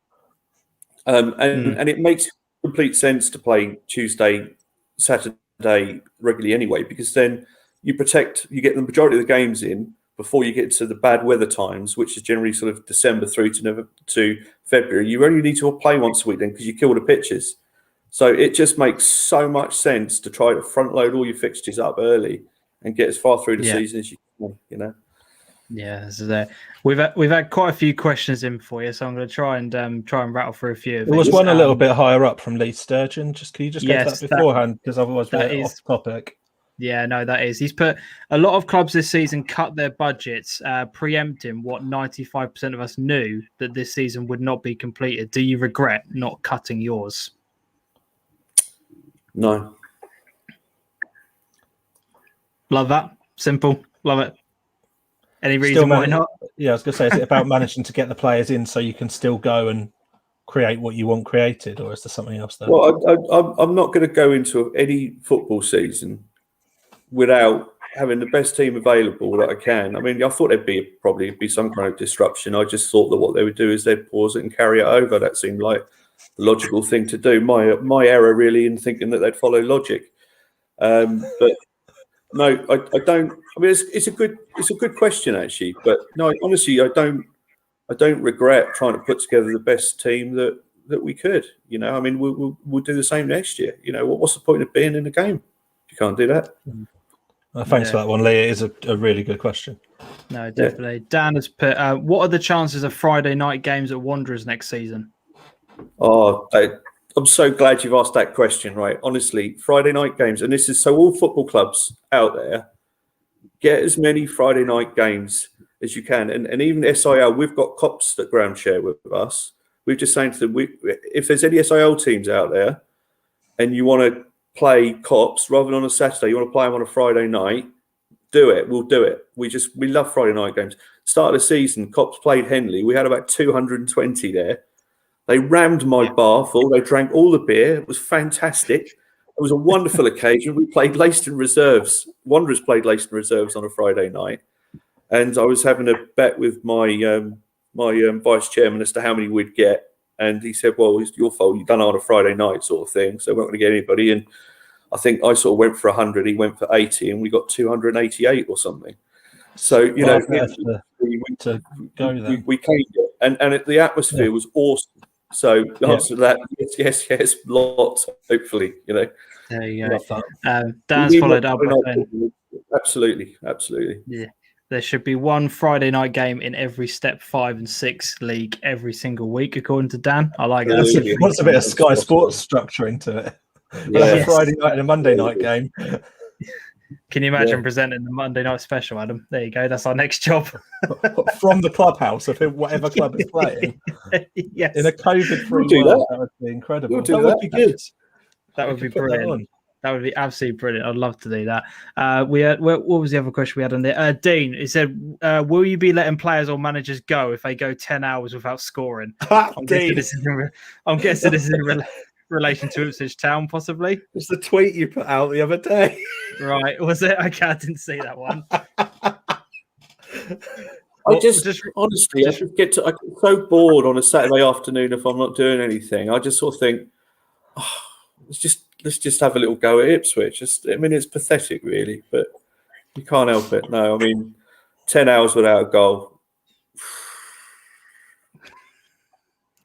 Speaker 3: and it makes complete sense to play Tuesday, Saturday regularly anyway, because then you get the majority of the games in before you get to the bad weather times, which is generally sort of December through to February. You only need to play once a week then because you kill the pitches. So it just makes so much sense to try to front load all your fixtures up early and get as far through the season as you can, you know.
Speaker 1: Yeah, this is it. We've had quite a few questions in for you, so I'm going to try and rattle through a few of these.
Speaker 2: There was one a little bit higher up from Lee Sturgeon. Can you just go to that beforehand, because otherwise we're off topic.
Speaker 1: Yeah, no, that is. He's put a lot of clubs this season cut their budgets, preempting what 95% of us knew that this season would not be completed. Do you regret not cutting yours?
Speaker 3: No.
Speaker 1: Love that. Simple. Love it. Any reason why not?
Speaker 2: Yeah, I was going to say, is it about managing to get the players in so you can still go and create what you want created, or is there something else there?
Speaker 3: Well, I'm not going to go into any football season without having the best team available that I can. I mean, I thought there'd probably be some kind of disruption. I just thought that what they would do is they'd pause it and carry it over. That seemed like the logical thing to do. My error really in thinking that they'd follow logic. But no, I don't. I mean, it's a good question actually. But no, honestly, I don't regret trying to put together the best team that we could. You know, I mean, we'll do the same next year. You know, what's the point of being in the game if you can't do that?
Speaker 2: Thanks for that one, Lee. It is a really good question.
Speaker 1: No, definitely. Yeah. Dan has put, what are the chances of Friday night games at Wanderers next season?
Speaker 3: Oh, I'm so glad you've asked that question, right? Honestly, Friday night games, and this is so all football clubs out there, get as many Friday night games as you can. And even SIL, we've got cops that ground share with us. We're just saying to them, if there's any SIL teams out there and you want to play cops rather than on a Saturday, you want to play them on a Friday night, do it. We'll do it. We love Friday night games. Start of the season, cops played Henley. We had about 220 there. They rammed my bar full. They drank all the beer. It was fantastic. It was a wonderful occasion. We played Leiston Reserves. Wanderers played Leiston Reserves on a Friday night. And I was having a bet with my vice chairman as to how many we'd get. And he said, well, it's your fault. You've done it on a Friday night sort of thing. So we're not going to get anybody. And I think I sort of went for 100. He went for 80 and we got 288 or something. So, you know, we came and the atmosphere was awesome. So the answer to that, yes, lots, hopefully, you know.
Speaker 1: There you go. Dan's followed up.
Speaker 3: Absolutely.
Speaker 1: Yeah. There should be one Friday night game in every Step 5 and 6 league every single week, according to Dan. I like that.
Speaker 2: What's a bit of Sky Sports structuring to it? A Friday night and a Monday night game.
Speaker 1: Can you imagine presenting the Monday night special, Adam? There you go. That's our next job.
Speaker 2: From the clubhouse of whatever club is playing.
Speaker 1: Yes.
Speaker 2: In a COVID-free world, that would be incredible.
Speaker 3: That would be good.
Speaker 1: That would be brilliant. That would be absolutely brilliant. I'd love to do that. What was the other question we had on there? Dean, he said, will you be letting players or managers go if they go 10 hours without scoring? I'm guessing this is in relation to Ipswich Town, possibly.
Speaker 2: It's the tweet you put out the other day.
Speaker 1: Right. Was it? Okay, I didn't see that one.
Speaker 3: I get so bored on a Saturday afternoon if I'm not doing anything. I just sort of think, let's just have a little go at Ipswich. It's pathetic, really, but you can't help it. No, I mean, 10 hours without a goal.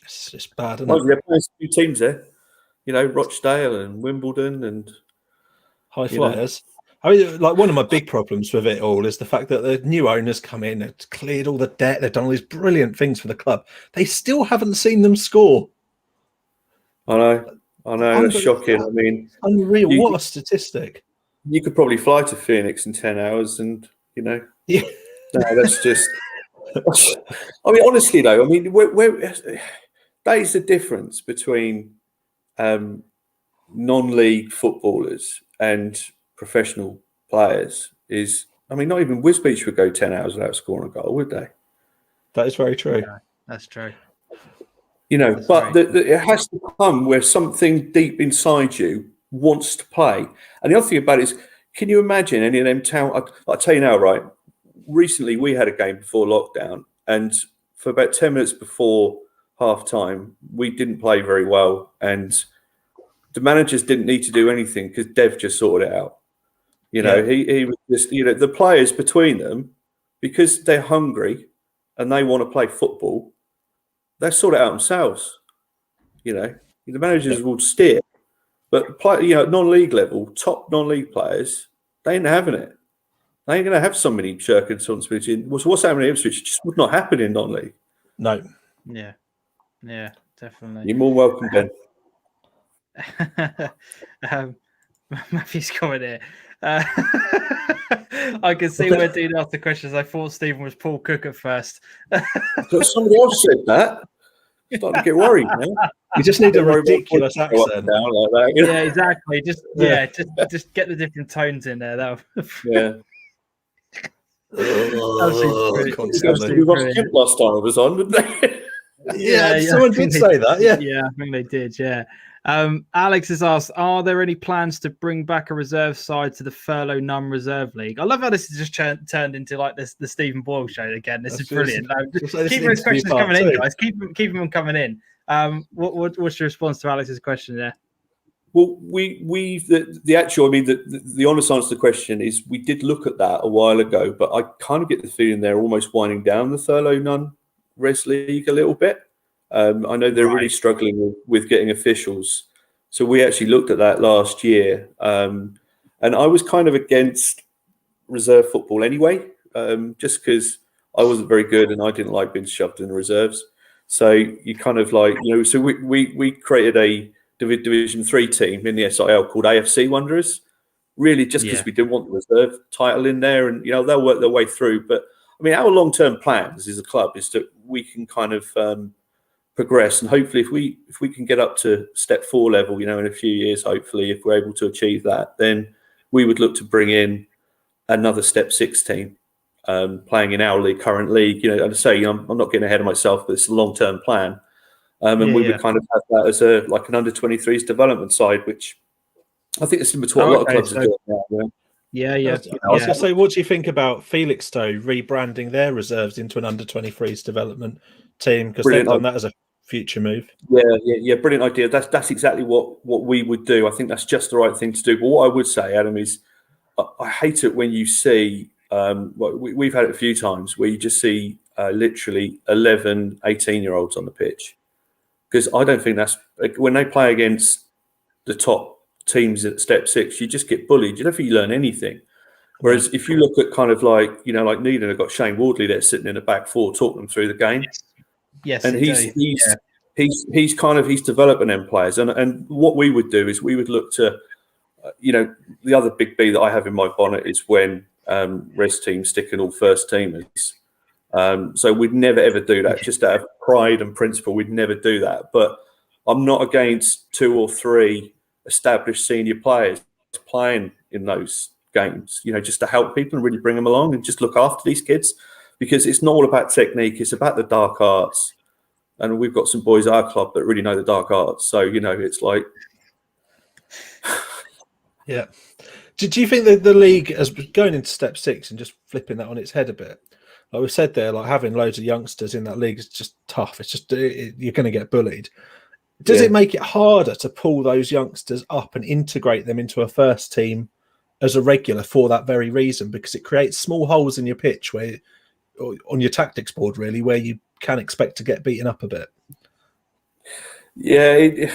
Speaker 2: It's just bad, isn't
Speaker 3: it? There's two teams there, you know, Rochdale and Wimbledon and
Speaker 2: high flyers. I mean, like one of my big problems with it all is the fact that the new owners come in, they've cleared all the debt, they've done all these brilliant things for the club. They still haven't seen them score.
Speaker 3: I know, it's shocking. I mean,
Speaker 2: unreal. What a statistic.
Speaker 3: You could probably fly to Phoenix in 10 hours and, you know.
Speaker 2: Yeah.
Speaker 3: No, that's just... I mean, honestly, though, I mean, that is the difference between non-league footballers and professional players is, I mean, not even Wisbech would go 10 hours without scoring a goal, would they?
Speaker 2: That is very true.
Speaker 1: Yeah, that's true.
Speaker 3: You know, but it has to come where something deep inside you wants to play. And the other thing about it is, can you imagine any of them I'll tell you now, right? Recently, we had a game before lockdown, and for about 10 minutes before half time, we didn't play very well. And the managers didn't need to do anything because Dev just sorted it out. You know, he was just, you know, the players between them, because they're hungry and they want to play football, they sort it out themselves. You know, the managers will steer, but non-league level, top non-league players, they ain't having it. They ain't going to have so many shirk and responsibility. What's happening in Ipswich just would not happen in non-league.
Speaker 2: No.
Speaker 1: Yeah, definitely.
Speaker 3: You're more welcome, Ben.
Speaker 1: Matthew's comment here. I can see where Dean asked the questions. I thought Stephen was Paul Cook at first.
Speaker 3: Somebody else said that. I'm starting to get worried now.
Speaker 2: You just need a ridiculous accent.
Speaker 3: Like that, you know?
Speaker 1: Yeah, exactly. Just get the different tones in there.
Speaker 3: Yeah. We watched Kemp last time I was on, didn't they?
Speaker 2: Yeah, someone did say that. Yeah,
Speaker 1: I think they did. Yeah. Alex has asked, are there any plans to bring back a reserve side to the Furlough None Reserve League? I love how this has just turned into like the Stephen Boyle show again. This is brilliant. Keep those questions coming in, guys. Keep them coming in. What's your response to Alex's question there?
Speaker 3: Well, the honest answer to the question is we did look at that a while ago, but I kind of get the feeling they're almost winding down the Furlough None Res League a little bit. I know they're really struggling with getting officials. So we actually looked at that last year. And I was kind of against reserve football anyway, just because I wasn't very good and I didn't like being shoved in the reserves. So you kind of like, so we created a Division 3 team in the SIL called AFC Wanderers, really just because we didn't want the reserve title in there, and they'll work their way through. But I mean, our long-term plans as a club is that we can kind of progress, and hopefully if we can get up to step 4 level, in a few years, hopefully if we're able to achieve that, then we would look to bring in another step 6 team playing in our league, current league. And I say I'm not getting ahead of myself, but it's a long-term plan. And we would kind of have that as an under-23s development side, which I think is similar to what a lot of clubs are doing now.
Speaker 1: Yeah.
Speaker 2: I was going to say, what do you think about Felixstowe rebranding their reserves into an under-23s development team? Because they've done that as a future move.
Speaker 3: Yeah, brilliant idea. That's exactly what we would do. I think that's just the right thing to do. But what I would say, Adam, is I hate it when you see, we've had it a few times, where you just see literally 11, 18-year-olds on the pitch. Because I don't think that's when they play against the top teams at step 6, you just get bullied. You don't think you learn anything. Whereas if you look at kind of like Needham have got Shane Wardley there sitting in the back 4 talking them through the game.
Speaker 1: Yes,
Speaker 3: and he's developing them players. And what we would do is we would look to, the other big B that I have in my bonnet is when res teams stick in all first teamers. So we'd never, ever do that. Just out of pride and principle, we'd never do that. But I'm not against 2 or 3 established senior players playing in those games, just to help people and really bring them along and just look after these kids, because it's not all about technique. It's about the dark arts. And we've got some boys at our club that really know the dark arts. So, it's like...
Speaker 2: Yeah. Do you think that the league, as going into step 6 and just flipping that on its head a bit, like we said there, like having loads of youngsters in that league is just tough. It's just you're going to get bullied. Does it make it harder to pull those youngsters up and integrate them into a first team as a regular for that very reason? Because it creates small holes in your pitch where, or on your tactics board, really, where you can expect to get beaten up a bit.
Speaker 3: Yeah,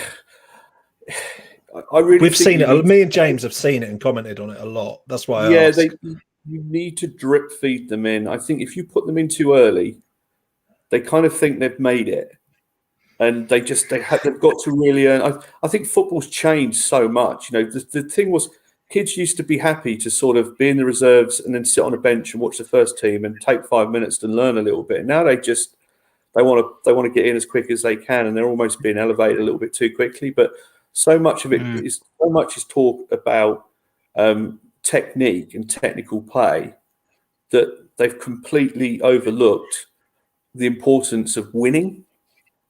Speaker 3: I really.
Speaker 2: We've seen it. Me and James have seen it and commented on it a lot. That's why.
Speaker 3: You need to drip feed them in. I think if you put them in too early, they kind of think they've made it, and they've got to really earn. I think football's changed so much. The thing was, kids used to be happy to sort of be in the reserves and then sit on a bench and watch the first team and take 5 minutes to learn a little bit. Now they want to get in as quick as they can, and they're almost being elevated a little bit too quickly. But so much of it is talk about technique and technical play that they've completely overlooked the importance of winning.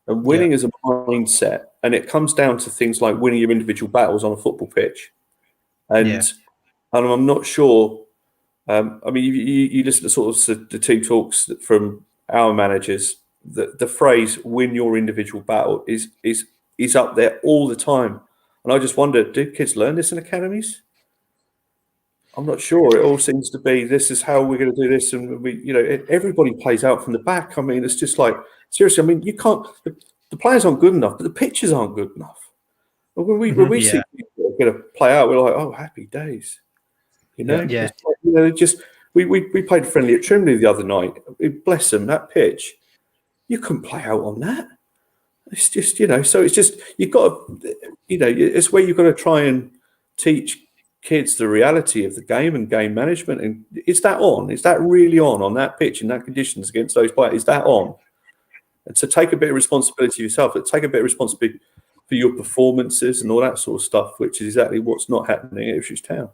Speaker 3: And winning is a mindset, and it comes down to things like winning your individual battles on a football pitch. And I'm not sure. I mean, you listen to sort of the team talks from our managers. The phrase "win your individual battle" is up there all the time. And I just wonder, do kids learn this in academies? I'm not sure. It all seems to be, this is how we're going to do this, and everybody plays out from the back. I mean, it's just like, seriously. I mean, you can't. The players aren't good enough, but the pitches aren't good enough. When we see people going to play out, we're like, oh, happy days. It's like, we played friendly at Trimley the other night. Bless them, that pitch. You couldn't play out on that. It's just, so it's just, you've got to, it's where you've got to try and teach kids the reality of the game and game management. And is that on? Is that really on that pitch in that conditions against those players? Is that on? And so take a bit of responsibility yourself. Take a bit of responsibility for your performances and all that sort of stuff, which is exactly what's not happening at Ipswich Town.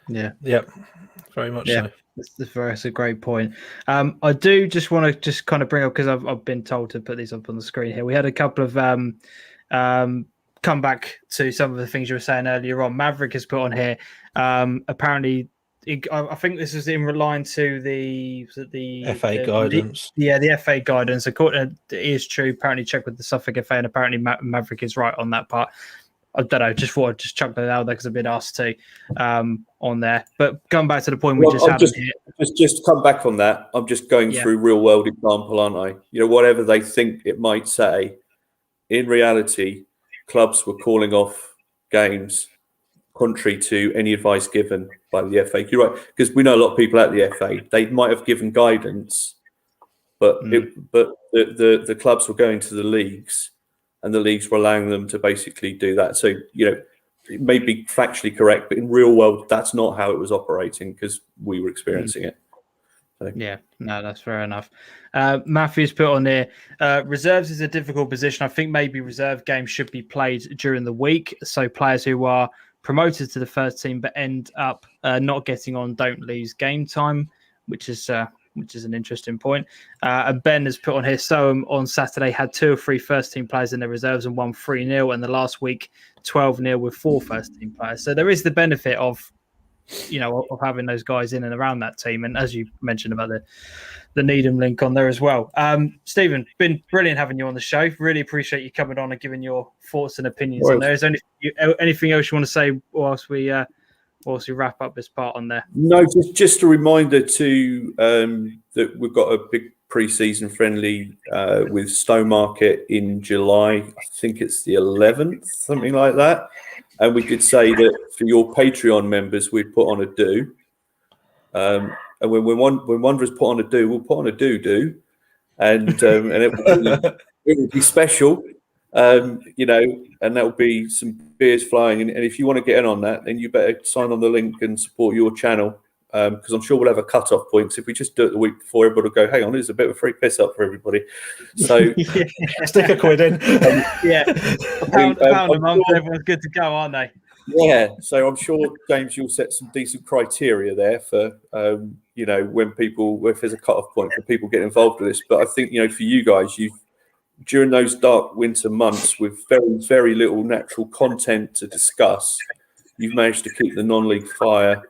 Speaker 1: Yeah.
Speaker 2: Yep. Very much so.
Speaker 1: That's a great point. I do just want to just kind of bring up, because I've been told to put these up on the screen here. We had a couple of come back to some of the things you were saying earlier on. Maverick has put on here. Apparently, I think this is in line to the
Speaker 2: FA guidance.
Speaker 1: The FA guidance. According, it is true. Apparently, check with the Suffolk FA, and apparently Maverick is right on that part. I don't know. Just thought I'd just chuck that out there because I've been asked to on there. But going back to the point we just had here.
Speaker 3: Just to come back on that, I'm just going through real world example, aren't I? You know, whatever they think it might say, in reality, clubs were calling off games contrary to any advice given by the FA. You're right, because we know a lot of people at the FA. They might have given guidance, but the clubs were going to the leagues, and the leagues were allowing them to basically do that. So, you know, it may be factually correct, but in real world, that's not how it was operating because we were experiencing it. So.
Speaker 1: Yeah, no, that's fair enough. Matthew's put on there, reserves is a difficult position. I think maybe reserve games should be played during the week. So players who are promoted to the first team but end up not getting on don't lose game time, which is an interesting point. And Ben has put on here, so on Saturday had 2 or 3 first team players in their reserves and won 3-0, and the last week 12-0 with 4 first team players. So there is the benefit of, you know, of having those guys in and around that team. And as you mentioned about the Needham link on there as well. Stephen, been brilliant having you on the show. Really appreciate you coming on and giving your thoughts and opinions on there. Is there anything else you want to say whilst we wrap up this part on there?
Speaker 3: No, just a reminder to that we've got a big pre-season friendly with Stowmarket in July. I think it's the 11th, something like that. And we did say that for your Patreon members, we'd put on a do. And when Wanderers put on a do, we'll put on a do, and it will be special. You know, and that will be some beers flying. And if you want to get in on that, then you better sign on the link and support your channel, because I'm sure we'll have a cut-off point. So if we just do it the week before, everybody will go, hang on, there's a bit of a free piss up for everybody. So
Speaker 2: stick a quid in.
Speaker 1: A pound a month, everyone's good to go, aren't they?
Speaker 3: Yeah, so I'm sure, James, you'll set some decent criteria there for, you know, if there's a cut-off point for people getting involved with this. But I think, you know, for you guys, during those dark winter months with very, very little natural content to discuss, you've managed to keep the non-league fire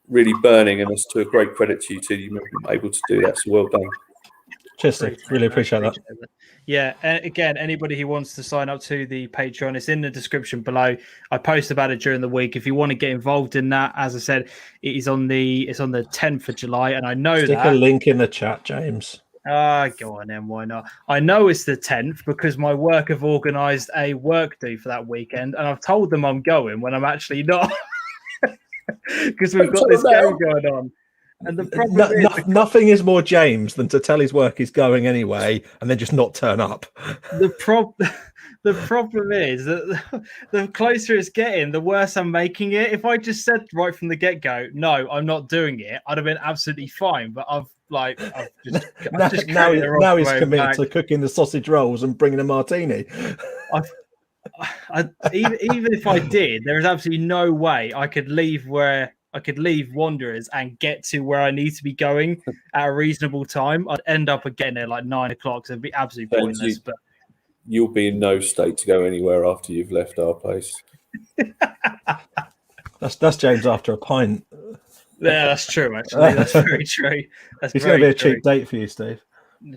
Speaker 3: really burning, and it's to a great credit to you too. You've been able to do that, so well done.
Speaker 2: Cheers, Steve. Really appreciate that.
Speaker 1: Yeah, and again, anybody who wants to sign up to the Patreon, it's in the description below. I post about it during the week. If you want to get involved in that, as I said, it's on the 10th of July, and I know
Speaker 2: Stick a link in the chat, James.
Speaker 1: Go on then, why not? I know it's the 10th because my work have organised a work do for that weekend, and I've told them I'm going when I'm actually not. Because we've got this game going on. And the problem
Speaker 2: nothing is more James than to tell his work he's going anyway and then just not turn up.
Speaker 1: The problem is that the closer it's getting, the worse I'm making it. If I just said right from the get-go, no, I'm not doing it, I'd have been absolutely fine. But now
Speaker 2: he's committed to cooking the sausage rolls and bringing a martini.
Speaker 1: Even if I did, there is absolutely no way I could leave Wanderers and get to where I need to be going at a reasonable time. I'd end up again at like 9 o'clock, so it'd be absolutely pointless. But
Speaker 3: you'll be in no state to go anywhere after you've left our place.
Speaker 2: That's James after a pint.
Speaker 1: Yeah, that's true. Actually, that's very true. It's
Speaker 2: going to be a cheap date for you, Steve.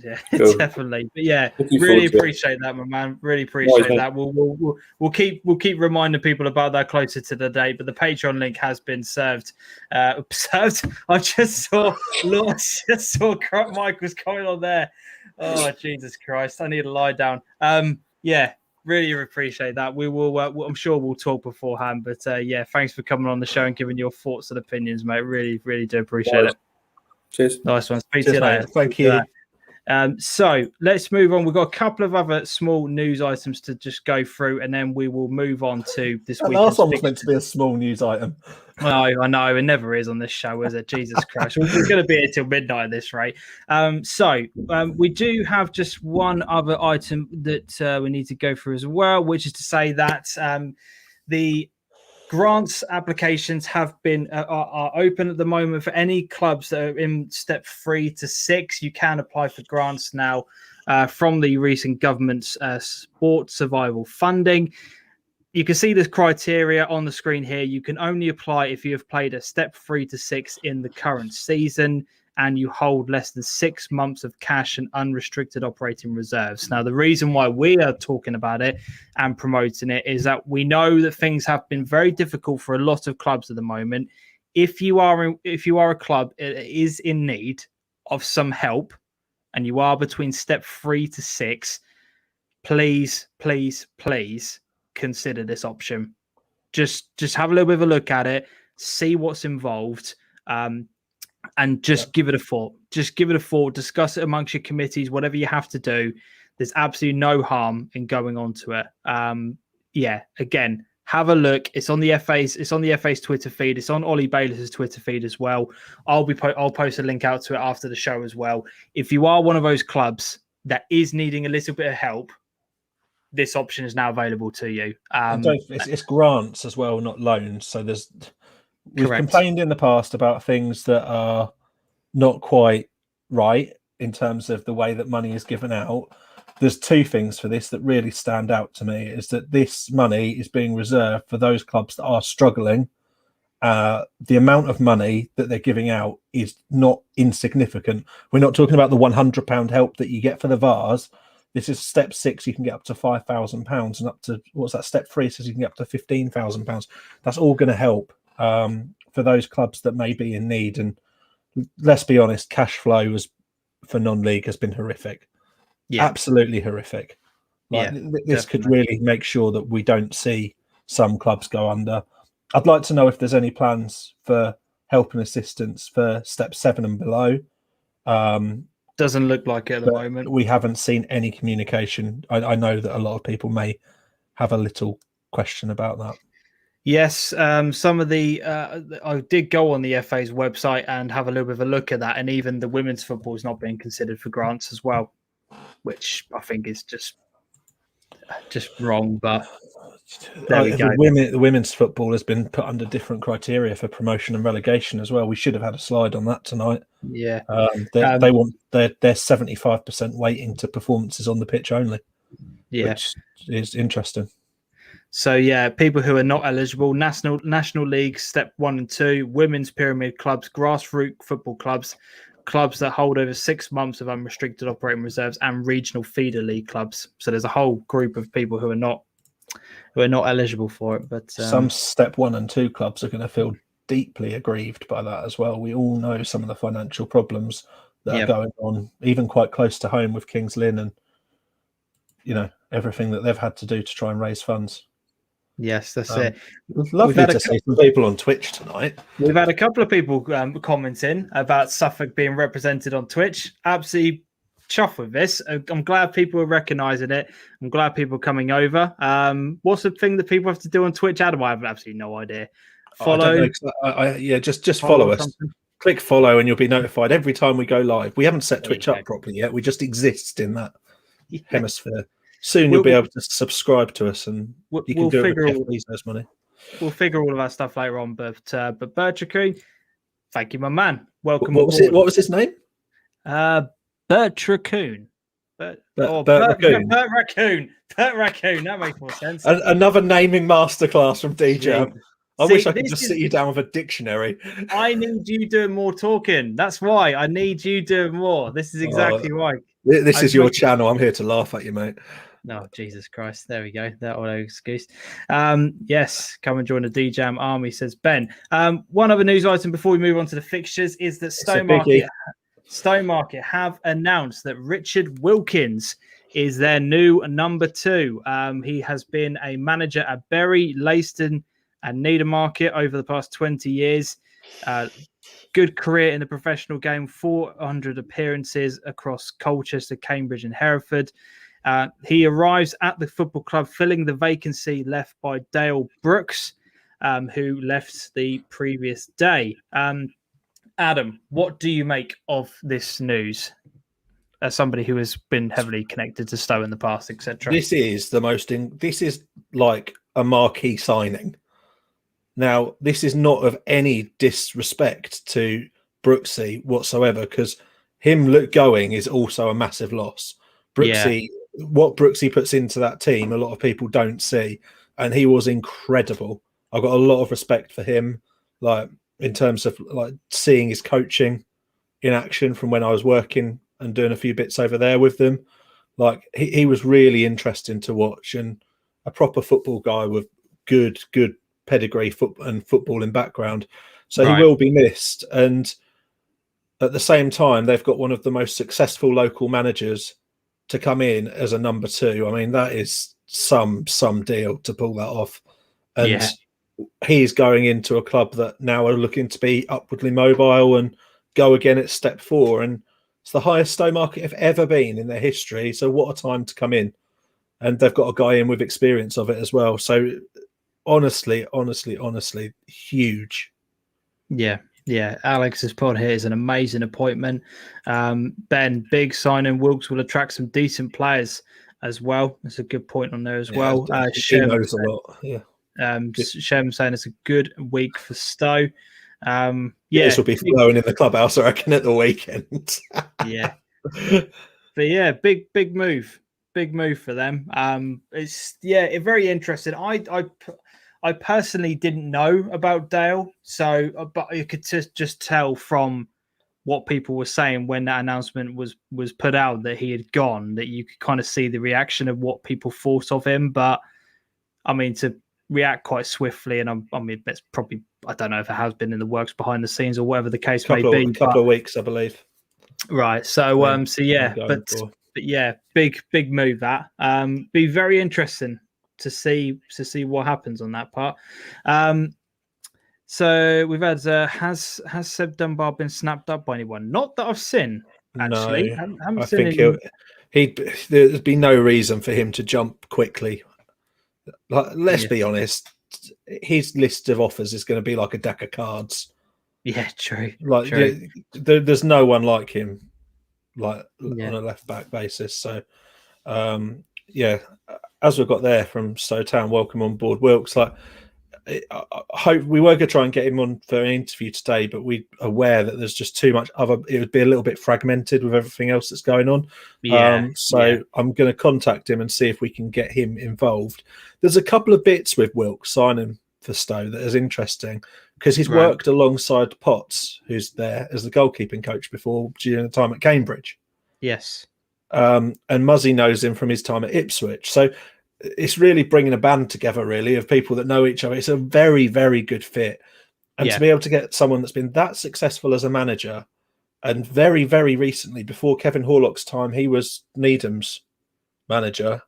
Speaker 1: Yeah,
Speaker 3: cool.
Speaker 1: Definitely. But yeah, really appreciate that, my man. Really appreciate that. We'll keep reminding people about that closer to the date. But the Patreon link has been served. I just saw Michael's coming on there. Oh Jesus Christ! I need to lie down. Yeah, really appreciate that. We will. I'm sure we'll talk beforehand. But yeah, thanks for coming on the show and giving your thoughts and opinions, mate. Really, really do appreciate it.
Speaker 3: Cheers.
Speaker 1: Nice one. Speak to you later.
Speaker 2: Thank you.
Speaker 1: So let's move on. We've got a couple of other small news items to just go through, and then we will move on to this week.
Speaker 2: Last one was meant to be a small news item.
Speaker 1: I know. It never is on this show, is it? Jesus Christ. We're going to be here till midnight at this rate. So we do have just one other item that we need to go through as well, which is to say that the grants applications have been are open at the moment for any clubs that are in step 3 to 6. You can apply for grants now from the recent government's sport survival funding. You can see this criteria on the screen here. You can only apply if you have played a step 3 to 6 in the current season and you hold less than 6 months of cash and unrestricted operating reserves. Now, the reason why we are talking about it and promoting it is that we know that things have been very difficult for a lot of clubs at the moment. If you are a club that is in need of some help and you are between step 3 to 6, please, please, please consider this option. Just have a little bit of a look at it, see what's involved, and just give it a thought. Just give it a thought. Discuss it amongst your committees, whatever you have to do. There's absolutely no harm in going on to it. Again, have a look. It's on the FA's Twitter feed. It's on Ollie Bayliss' Twitter feed as well. I'll post a link out to it after the show as well. If you are one of those clubs that is needing a little bit of help, this option is now available to you.
Speaker 2: It's grants as well, not loans. So we've
Speaker 1: Correct.
Speaker 2: complained in the past about things that are not quite right in terms of the way that money is given out. There's two things for this that really stand out to me, is that this money is being reserved for those clubs that are struggling. The amount of money that they're giving out is not insignificant. We're not talking about the £100 help that you get for the VARs. This is step 6. You can get up to £5,000, and up to step 3 says you can get up to £15,000. That's all going to help for those clubs that may be in need. And let's be honest, cash flow for non-league has been horrific. Yeah, absolutely horrific. This could really make sure that we don't see some clubs go under. I'd like to know if there's any plans for help and assistance for step 7 and below.
Speaker 1: Doesn't look like it at the moment.
Speaker 2: We haven't seen any communication. I know that a lot of people may have a little question about that.
Speaker 1: Yes, some of the I did go on the FA's website and have a little bit of a look at that, and even the women's football is not being considered for grants as well, which I think is just wrong. But there we go.
Speaker 2: The women's football has been put under different criteria for promotion and relegation as well. We should have had a slide on that tonight.
Speaker 1: Yeah,
Speaker 2: they want their 75% weighting to performances on the pitch only.
Speaker 1: Yeah,
Speaker 2: which is interesting.
Speaker 1: So yeah, people who are not eligible: National League Step 1 and 2, Women's Pyramid clubs, grassroots football clubs, clubs that hold over 6 months of unrestricted operating reserves, and regional feeder league clubs. So there's a whole group of people who are not eligible for it. But
Speaker 2: some Step 1 and 2 clubs are going to feel deeply aggrieved by that as well. We all know some of the financial problems that are going on, even quite close to home with Kings Lynn, and everything that they've had to do to try and raise funds.
Speaker 1: Yes, that's it.
Speaker 2: Lovely to see some people on Twitch tonight.
Speaker 1: We've had a couple of people commenting about Suffolk being represented on Twitch. Absolutely chuffed with this. I'm glad people are recognising it. I'm glad people are coming over. What's the thing that people have to do on Twitch, Adam? I have absolutely no idea. Follow.
Speaker 2: Just follow us. Something. Click follow and you'll be notified every time we go live. We haven't set Twitch up properly yet. We just exist in that hemisphere. Soon you'll be able to subscribe to us, and you can do it with Jeff Bezos money.
Speaker 1: We'll figure all of that stuff later on. But Bert Raccoon, thank you, my man. Welcome.
Speaker 2: What was his name?
Speaker 1: Bert Raccoon. Bert Raccoon. Bert Raccoon. That makes more sense.
Speaker 2: Another naming masterclass from DeeJam. I wish I could just sit you down with a dictionary.
Speaker 1: I need you doing more talking. That's why I need you doing more. This is exactly why.
Speaker 2: This is your channel. I'm here to laugh at you, mate.
Speaker 1: No, Jesus Christ. There we go. That auto excuse. Yes, come and join the DeeJam army, says Ben. One other news item before we move on to the fixtures is that Stone have announced that Richard Wilkins is their new number 2. He has been a manager at Bury, Leiston, and Nedermarket over the past 20 years. Good career in the professional game, 400 appearances across Colchester, Cambridge, and Hereford. He arrives at the football club filling the vacancy left by Dale Brooks, who left the previous day. Adam, what do you make of this news? As somebody who has been heavily connected to Stowe in the past, etc.
Speaker 2: This is like a marquee signing. Now, this is not of any disrespect to Brooksy whatsoever, because him going is also a massive loss. Brooksy, what Brooksy puts into that team, a lot of people don't see, and he was incredible. I've got a lot of respect for him, like in terms of like seeing his coaching in action from when I was working and doing a few bits over there with them. Like he was really interesting to watch, and a proper football guy with good pedigree and footballing background. So he will be missed. And at the same time, they've got one of the most successful local managers to come in as a number 2. I mean, that is some deal to pull that off. And he's going into a club that now are looking to be upwardly mobile and go again at step 4. And it's the highest Stowmarket have ever been in their history. So what a time to come in. And they've got a guy in with experience of it as well. So honestly, huge.
Speaker 1: Yeah. Alex's pod here is an amazing appointment. Ben, big signing. Wilkes will attract some decent players as well. That's a good point on there as well.
Speaker 2: He knows a lot. Yeah.
Speaker 1: Shem saying it's a good week for Stowe.
Speaker 2: This will be flowing in the clubhouse, I reckon, at the weekend.
Speaker 1: Yeah. But yeah, big move. Big move for them. It's very interesting. I personally didn't know about Dale, so but you could just tell from what people were saying when that announcement was put out that he had gone, that you could kind of see the reaction of what people thought of him. But I mean, to react quite swiftly, and I mean, it's probably, I don't know if it has been in the works behind the scenes or whatever the case may be.
Speaker 2: Couple of weeks, I believe.
Speaker 1: Right. So big move that. Be very interesting to see what happens on that part. So we've had has Seb Dunbar been snapped up by anyone? Not that I've seen, actually.
Speaker 2: No, I think there'd be no reason for him to jump quickly. Like, let's be honest, his list of offers is going to be like a deck of cards.
Speaker 1: Yeah, true.
Speaker 2: Like
Speaker 1: true.
Speaker 2: There's no one like him, like on a left back basis. So as we've got there from Stowe Town, welcome on board, Wilkes. Like, I hope we were going to try and get him on for an interview today, but we're aware that there's just too much other. It would be a little bit fragmented with everything else that's going on. I'm going to contact him and see if we can get him involved. There's a couple of bits with Wilkes signing for Stowe that is interesting, because he's worked alongside Potts, who's there as the goalkeeping coach before, during the time at Cambridge.
Speaker 1: Yes.
Speaker 2: And Muzzy knows him from his time at Ipswich. So it's really bringing a band together, really, of people that know each other. It's a very, very good fit. And to be able to get someone that's been that successful as a manager, and very, very recently, before Kevin Horlock's time, he was Needham's manager.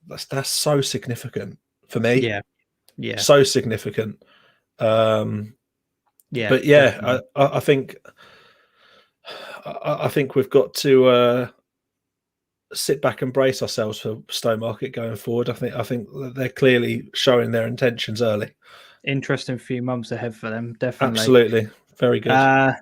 Speaker 2: That's so significant for me. Yeah. So significant. But I think we've got to sit back and brace ourselves for Stowmarket going forward. I think they're clearly showing their intentions early.
Speaker 1: Interesting few months ahead for them, definitely.
Speaker 2: Absolutely, very good.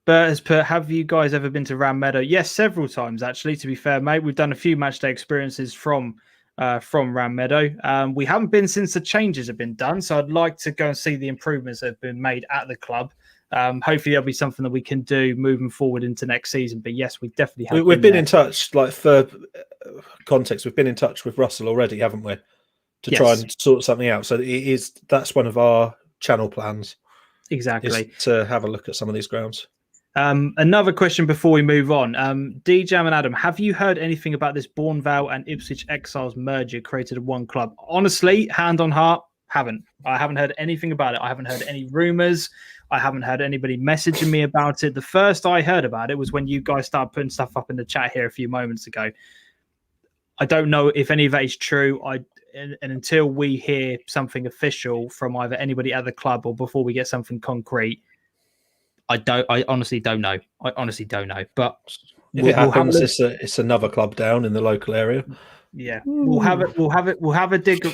Speaker 1: But have you guys ever been to Ram Meadow? Yes, several times actually. To be fair, mate, we've done a few matchday experiences from Ram Meadow. We haven't been since the changes have been done, so I'd like to go and see the improvements that have been made at the club. Hopefully there'll be something that we can do moving forward into next season. But yes, we definitely have.
Speaker 2: We've been in touch, like for context, we've been in touch with Russell already, haven't we? To try and sort something out. So that's one of our channel plans.
Speaker 1: Exactly.
Speaker 2: To have a look at some of these grounds.
Speaker 1: Another question before we move on. DeeJam and Adam, have you heard anything about this Bourneville and Ipswich Exiles merger created in one club? Honestly, hand on heart, haven't. I haven't heard anything about it. I haven't heard any rumours. I haven't had anybody messaging me about it. The first I heard about it was when you guys started putting stuff up in the chat here a few moments ago. I don't know if any of that is true. And until we hear something official from either anybody at the club or before we get something concrete, I honestly don't know. But
Speaker 2: if it happens, it's another club down in the local area.
Speaker 1: Yeah, we'll have a dig.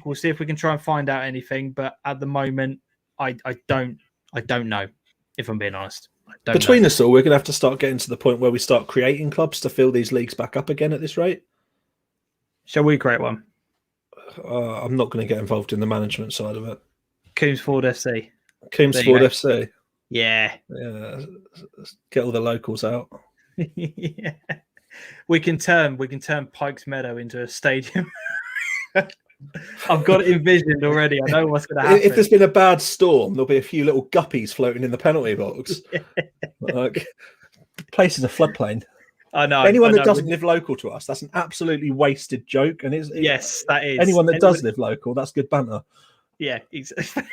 Speaker 1: We'll see if we can try and find out anything. But at the moment, I don't know. If I'm being honest,
Speaker 2: between us all, we're going to have to start getting to the point where we start creating clubs to fill these leagues back up again at this rate.
Speaker 1: Shall we create one?
Speaker 2: I'm not going to get involved in the management side of it.
Speaker 1: Coombsford FC.
Speaker 2: Coombsford FC.
Speaker 1: Yeah.
Speaker 2: Yeah. Get all the locals out.
Speaker 1: Yeah. We can turn Pikes Meadow into a stadium. I've got it envisioned already. I know what's going to happen.
Speaker 2: If there's been a bad storm, there'll be a few little guppies floating in the penalty box.
Speaker 1: Yeah.
Speaker 2: Like, the place is a floodplain.
Speaker 1: I know.
Speaker 2: Anyone that doesn't live local to us, that's an absolutely wasted joke. And
Speaker 1: yes, that is.
Speaker 2: Anyone that does live local, that's good banter.
Speaker 1: Yeah, exactly.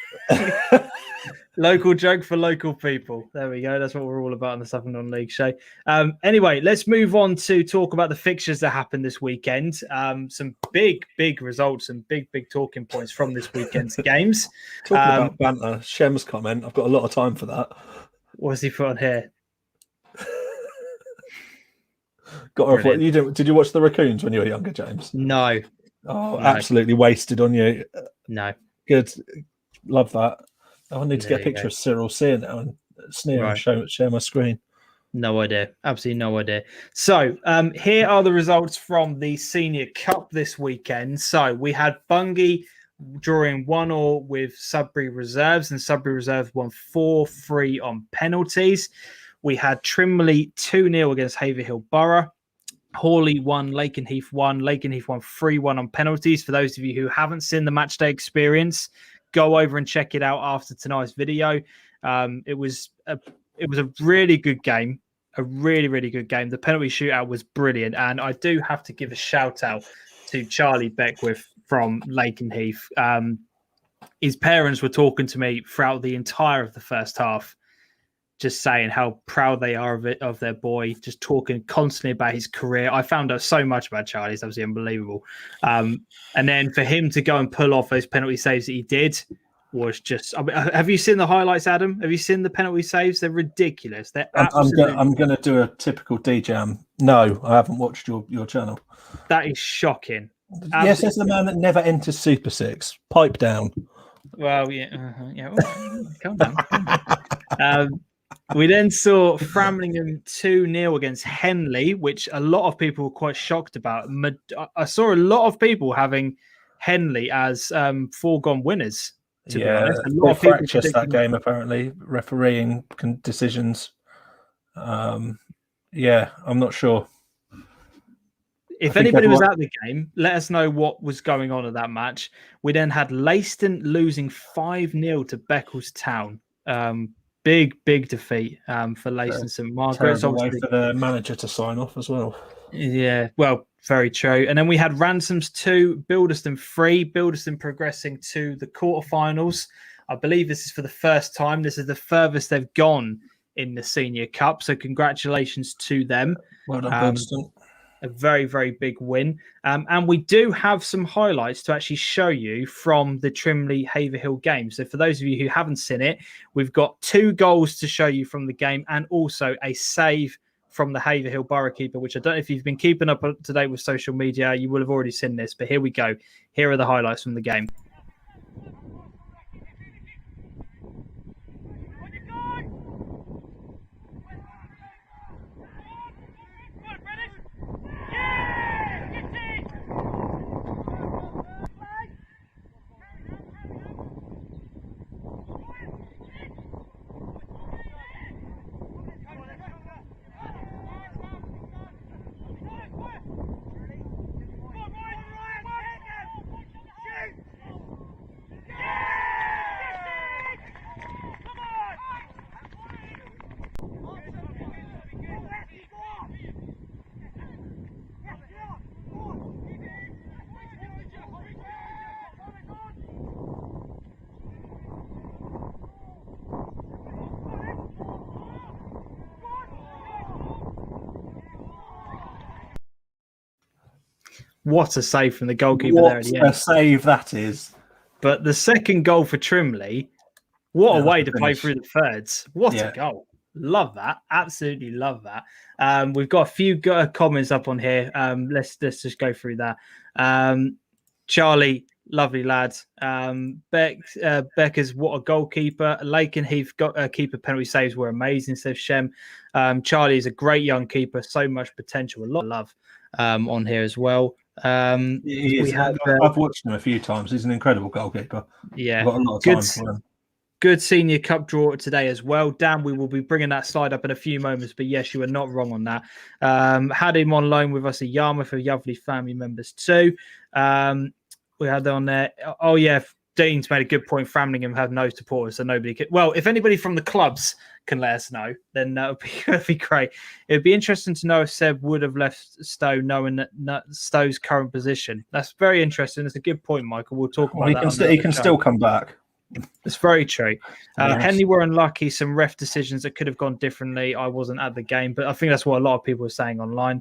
Speaker 1: Local joke for local people. There we go. That's what we're all about on the Suffolk Non-League show. Anyway, let's move on to talk about the fixtures that happened this weekend. Some big results and big talking points from this weekend's games.
Speaker 2: Talking about banter, Shem's comment. I've got a lot of time for that.
Speaker 1: What's he put on here?
Speaker 2: Did you watch the Raccoons when you were younger, James?
Speaker 1: No.
Speaker 2: Oh, no. Absolutely wasted on you.
Speaker 1: No.
Speaker 2: Good. Love that. I need to get a picture of Cyril Sear now and sneer and share my screen.
Speaker 1: No idea. Absolutely no idea. So here are the results from the Senior Cup this weekend. So we had Bungay drawing 1-1 with Sudbury Reserves, and Sudbury Reserves won 4-3 on penalties. We had Trimley 2-0 against Haverhill Borough. Hawley won, Lakenheath won. Lakenheath won 3-1 on penalties. For those of you who haven't seen the matchday experience, go over and check it out after tonight's video. It was a really good game, a really good game. The penalty shootout was brilliant, and I do have to give a shout out to Charlie Beckwith from Lakenheath. His parents were talking to me throughout the entire of the first half, just saying how proud they are of their boy, just talking constantly about his career. I found out so much about Charlie. It's absolutely unbelievable. And then for him to go and pull off those penalty saves that he did was just... have you seen the highlights, Adam? Have you seen the penalty saves? They're ridiculous. They're absolutely...
Speaker 2: I'm going to do a typical DeeJam. No, I haven't watched your channel.
Speaker 1: That is shocking.
Speaker 2: Absolutely. Yes, it's the man that never enters Super Six. Pipe down.
Speaker 1: Well, yeah. Calm down. We then saw Framlingham 2-0 against Henley, which a lot of people were quite shocked about. I saw a lot of people having Henley as foregone winners, to be honest. A lot of people
Speaker 2: fractious that game, apparently. Refereeing decisions. I'm not sure.
Speaker 1: If anybody was at the game, let us know what was going on at that match. We then had Leiston losing 5-0 to Beccles Town. Big defeat for Leiston St Margaret's.
Speaker 2: Way for the manager to sign off as well.
Speaker 1: Yeah, well, very true. And then we had Ransoms 2, Bilderston 3. Bilderston progressing to the quarterfinals. I believe this is for the first time. This is the furthest they've gone in the Senior Cup. So congratulations to them.
Speaker 2: Well done, Bilderston.
Speaker 1: A very big win. And we do have some highlights to actually show you from the Trimley Haverhill game. So for those of you who haven't seen it, we've got 2 goals to show you from the game and also a save from the Haverhill Borough keeper, which I don't know if you've been keeping up to date with social media, you will have already seen this, but here we go. Here are the highlights from the game. What a save from the goalkeeper there at the end.
Speaker 2: What a save that is.
Speaker 1: But the second goal for Trimley, what a way to play through the thirds. What a goal. Love that. Absolutely love that. We've got a few comments up on here. Let's just go through that. Charlie, lovely lad. Becker's, what a goalkeeper. Lakenheath keeper penalty saves were amazing, says Shem. Charlie is a great young keeper. So much potential. A lot of love on here as well.
Speaker 2: He is. I've watched him a few times. He's an incredible goalkeeper.
Speaker 1: Yeah,
Speaker 2: I've got a lot of time for him.
Speaker 1: Good Senior Cup draw today as well. Dan, we will be bringing that slide up in a few moments, but yes, you are not wrong on that. Had him on loan with us at Yarmouth for lovely family members too. We had on there. Oh, yeah, Dean's made a good point. Framlingham have no supporters, so nobody could. Well, if anybody from the clubs can let us know, then that'd be great. It'd be interesting to know if Seb would have left Stowe knowing that Stowe's current position. That's very interesting. It's a good point, Michael. We'll talk about that.
Speaker 2: He can still come back.
Speaker 1: It's very true.
Speaker 2: Yes.
Speaker 1: Henley were unlucky. Some ref decisions that could have gone differently. I wasn't at the game, but I think that's what a lot of people are saying online.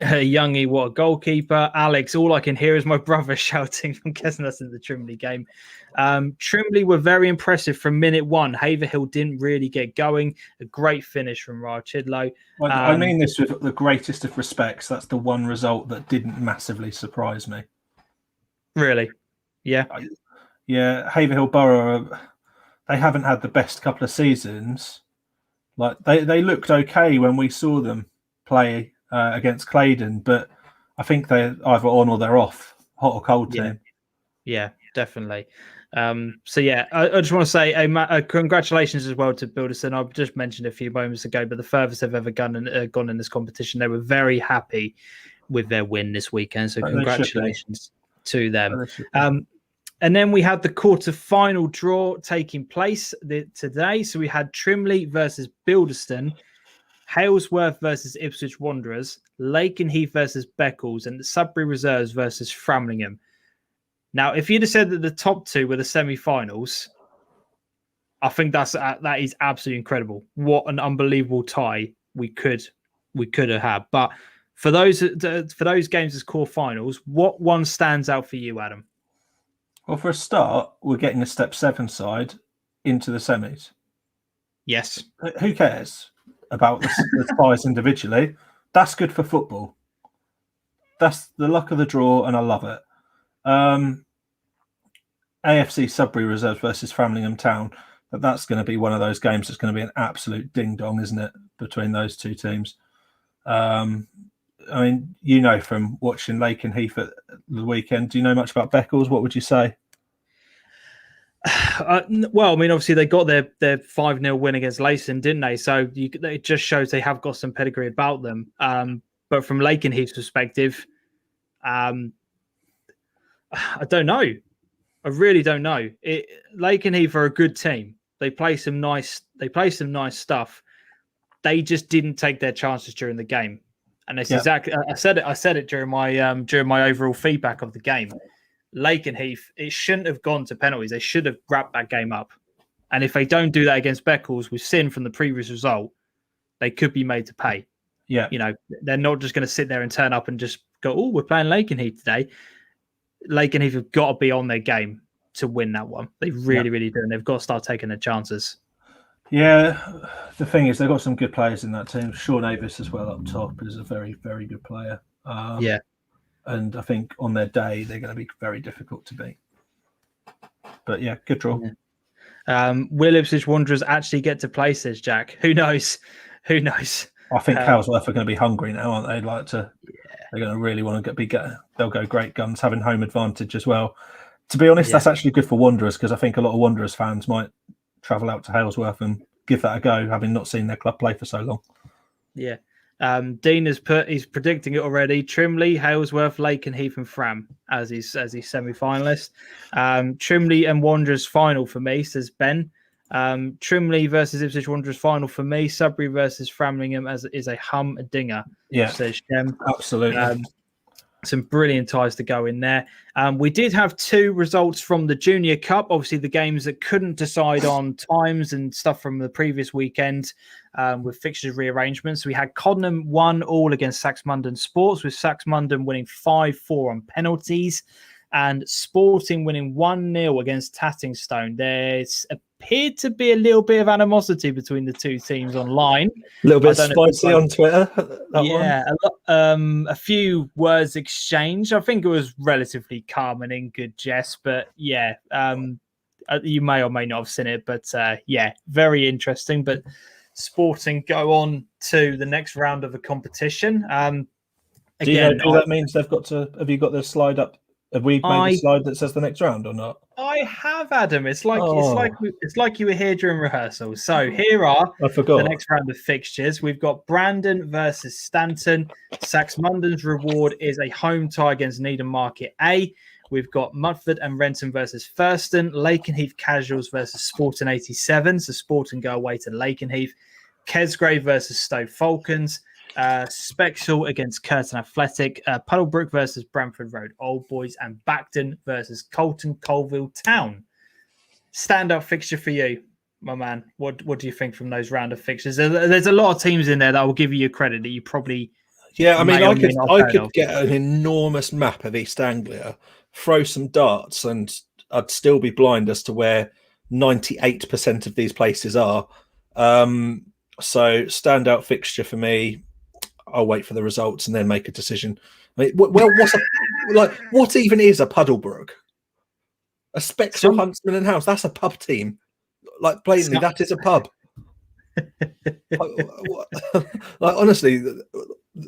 Speaker 1: Youngie, what a goalkeeper. Alex, all I can hear is my brother shouting. I'm guessing that's in the Trimley game. Trimley were very impressive from minute one. Haverhill didn't really get going. A great finish from Ra Chidlow.
Speaker 2: I mean this with the greatest of respects. That's the one result that didn't massively surprise me.
Speaker 1: Really? Yeah.
Speaker 2: Yeah, Haverhill Borough, they haven't had the best couple of seasons. Like they looked okay when we saw them play against Claydon, but I think they're either on or they're off, hot or cold team.
Speaker 1: Yeah, definitely. So yeah, I just want to say congratulations as well to Bilderson. I've just mentioned a few moments ago, but the furthest they've ever gone in this competition, they were very happy with their win this weekend. So congratulations to them. And then we had the quarter-final draw taking place today. So we had Trimley versus Bilderston, Halesworth versus Ipswich Wanderers, Lakenheath versus Beccles, and the Sudbury Reserves versus Framlingham. Now, if you'd have said that the top two were the semi-finals, I think that is absolutely incredible. What an unbelievable tie we could have had. But for those games as quarter-finals, what one stands out for you, Adam?
Speaker 2: Well, for a start, we're getting a Step 7 side into the semis.
Speaker 1: Yes.
Speaker 2: Who cares about the ties individually? That's good for football. That's the luck of the draw, and I love it. AFC Sudbury Reserves versus Framlingham Town. That's going to be one of those games that's going to be an absolute ding-dong, isn't it, between those two teams? I mean, you know from watching Lakenheath at the weekend, do you know much about Beccles? What would you say?
Speaker 1: Well, I mean, obviously they got their 5-0 win against Leyson, didn't they? So it just shows they have got some pedigree about them. But from Lakenheath's perspective, I don't know. I really don't know. Lakenheath are a good team. They play some nice stuff. They just didn't take their chances during the game. And that's exactly. I said it during my overall feedback of the game. Lakenheath, it shouldn't have gone to penalties. They should have wrapped that game up. And if they don't do that against Beccles, we've seen from the previous result, they could be made to pay.
Speaker 2: Yeah,
Speaker 1: they're not just going to sit there and turn up and just go, "Oh, we're playing Lakenheath today." Lakenheath have got to be on their game to win that one. They really do, and they've got to start taking their chances.
Speaker 2: Yeah, the thing is, they've got some good players in that team. Sean Avis as well up top is a very, very good player. And I think on their day, they're going to be very difficult to beat. But yeah, good draw.
Speaker 1: Yeah. Will Ipswich Wanderers actually get to play, says Jack. Who knows? I think
Speaker 2: Halesworth are going to be hungry now, aren't they? They're going to really want to they'll go great guns, having home advantage as well. To be honest, that's actually good for Wanderers, because I think a lot of Wanderers fans might travel out to Halesworth and give that a go, having not seen their club play for so long. Yeah.
Speaker 1: Dean he's predicting it already. Trimley, Halesworth, Lakenheath, and Fram as his semi-finalist. Trimley and Wanderers final for me, says Ben. Trimley versus Ipswich Wanderers final for me. Sudbury versus Framlingham is a dinger.
Speaker 2: Yeah,
Speaker 1: says Shem.
Speaker 2: Absolutely.
Speaker 1: Some brilliant ties to go in there. We did have 2 results from the Junior Cup. Obviously, the games that couldn't decide on times and stuff from the previous weekend with fixtures rearrangements. We had Coddenham 1-1 against Saxmundham Sports, with Saxmundham winning 5-4 on penalties, and Sporting winning 1-0 against Tattingstone. There's appeared to be a little bit of animosity between the two teams online.
Speaker 2: A little bit spicy on Twitter.
Speaker 1: A few words exchanged. I think it was relatively calm and in good jest, but you may or may not have seen it. But very interesting. But Sporting go on to the next round of the competition.
Speaker 2: Do you know
Speaker 1: again,
Speaker 2: who that means they've got to? Have you got the slide up? Have we made a slide that says the next round or not?
Speaker 1: I have, Adam. It's like
Speaker 2: Oh.
Speaker 1: it's like you were here during rehearsal. So here are
Speaker 2: I forgot.
Speaker 1: the next round of fixtures. We've got Brandon versus Stanton. Saxmunden's reward is a home tie against Needham Market A. We've got Mudford and Renton versus Thurston. Lakenheath Casuals versus Sporting 87. So Sporting go away to Lakenheath. Kesgrave versus Stowe Falcons. Spexel against Curtin Athletic, Puddlebrook versus Bramford Road Old Boys, and Bacton versus Colton Colville Town. Standout fixture for you, my man. What do you think from those round of fixtures? There's a lot of teams in there that will give you credit that you probably.
Speaker 2: Yeah, I mean, I could get an enormous map of East Anglia, throw some darts, and I'd still be blind as to where 98% of these places are. So standout fixture for me. I'll wait for the results and then make a decision. I mean, well, what even is a Puddlebrook? A Spexel, Huntsman and House? That's a pub team. Like blatantly, that is a pub. Honestly,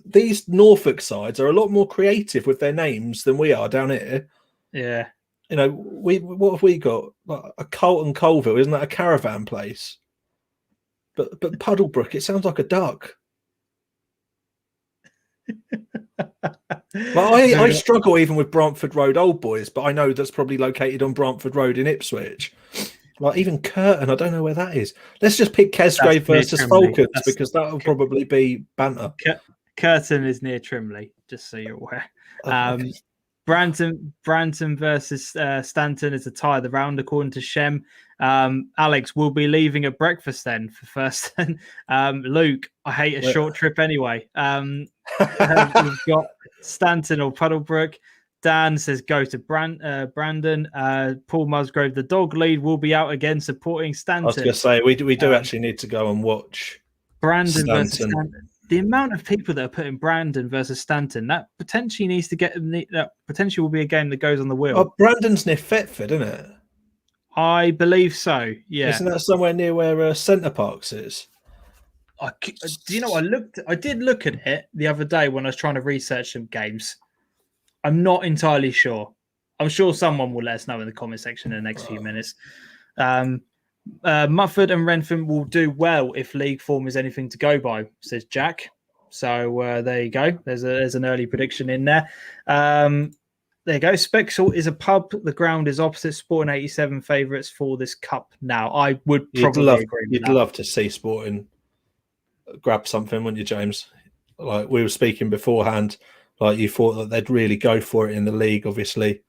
Speaker 2: these Norfolk sides are a lot more creative with their names than we are down here.
Speaker 1: Yeah,
Speaker 2: you know, what have we got? Like a Colton Colville, isn't that a caravan place? But Puddlebrook, it sounds like a duck. I struggle even with Bramford Road Old Boys, but I know that's probably located on Bramford Road in Ipswich. Like even Curtin, I don't know where that is. Let's just pick Kesgrave versus Falcons because that will probably be banter.
Speaker 1: Curtin is near Trimley, just so you're aware.
Speaker 2: Okay.
Speaker 1: Branton versus Stanton is a tie of the round, according to Shem. Alex will be leaving at breakfast then for Thurston. Luke, I hate a short trip anyway. We've got Stanton or Puddlebrook. Dan says go to Brandon. Paul Musgrove, the dog lead, will be out again supporting Stanton.
Speaker 2: I was going to say we do actually need to go and watch
Speaker 1: Brandon versus Stanton. The amount of people that are putting Brandon versus Stanton, that potentially needs to that potentially will be a game that goes on the wheel.
Speaker 2: Oh, Brandon's near Thetford, isn't it?
Speaker 1: I believe so. Yeah,
Speaker 2: isn't that somewhere near where Centre Parks is?
Speaker 1: Do you know? I did look at it the other day when I was trying to research some games. I'm not entirely sure. I'm sure someone will let us know in the comment section in the next few minutes. Mudford and Renton will do well if league form is anything to go by, says Jack. So there you go. There's an early prediction in there. There you go. Spexel is a pub. The ground is opposite. Sporting 87 favourites for this cup now. I would probably agree with
Speaker 2: You'd love to see Sporting grab something, wouldn't you, James? Like we were speaking beforehand, like you thought that they'd really go for it in the league. Obviously,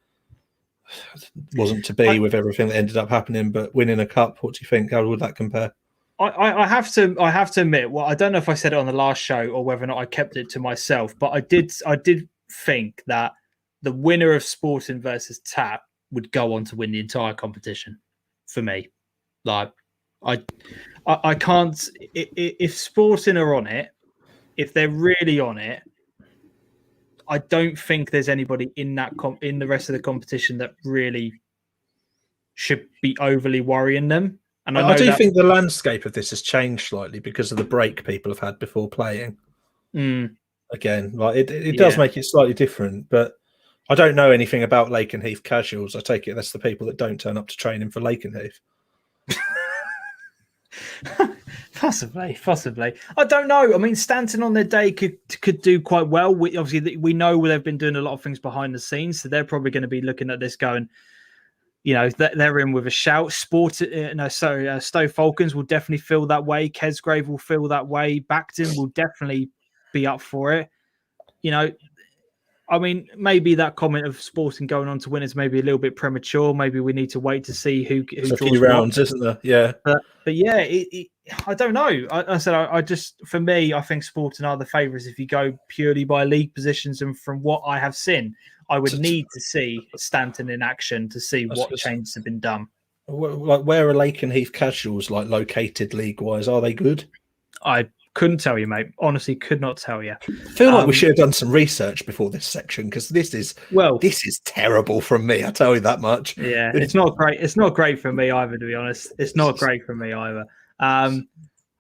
Speaker 2: wasn't to be with everything that ended up happening. But winning a cup, what do you think? How would that compare?
Speaker 1: I have to admit, well, I don't know if I said it on the last show or whether or not I kept it to myself, but I did think that the winner of Sporting versus Tap would go on to win the entire competition for me. Like, I can't. If Sporting are on it, if they're really on it, I don't think there's anybody in that in the rest of the competition that really should be overly worrying them. And I do
Speaker 2: think the landscape of this has changed slightly because of the break people have had before playing. Again, like it does make it slightly different, but I don't know anything about Lakenheath Casuals. I take it that's the people that don't turn up to training for Lakenheath.
Speaker 1: Possibly. I don't know. I mean, Stanton on their day could do quite well. We know they've been doing a lot of things behind the scenes, so they're probably going to be looking at this going, you know, they're in with a shout. Stowe Falcons will definitely feel that way. Kesgrave will feel that way. Bacton will definitely be up for it. You know, I mean, maybe that comment of Sporting going on to win is maybe a little bit premature. Maybe we need to wait to see who
Speaker 2: draws a few rounds, isn't there? Yeah.
Speaker 1: But yeah, I don't know. I just, for me, I think Sporting are the favourites if you go purely by league positions. And from what I have seen, I would need to see Stanton in action to see what changes have been done.
Speaker 2: Like, where are Lakenheath Casuals located league-wise? Are they good?
Speaker 1: I couldn't tell you, mate. Honestly, could not tell you.
Speaker 2: I feel like we should have done some research before this section because this is terrible from me. I tell you that much.
Speaker 1: Yeah, it's not great. It's not great for me either, to be honest. It's not great for me either.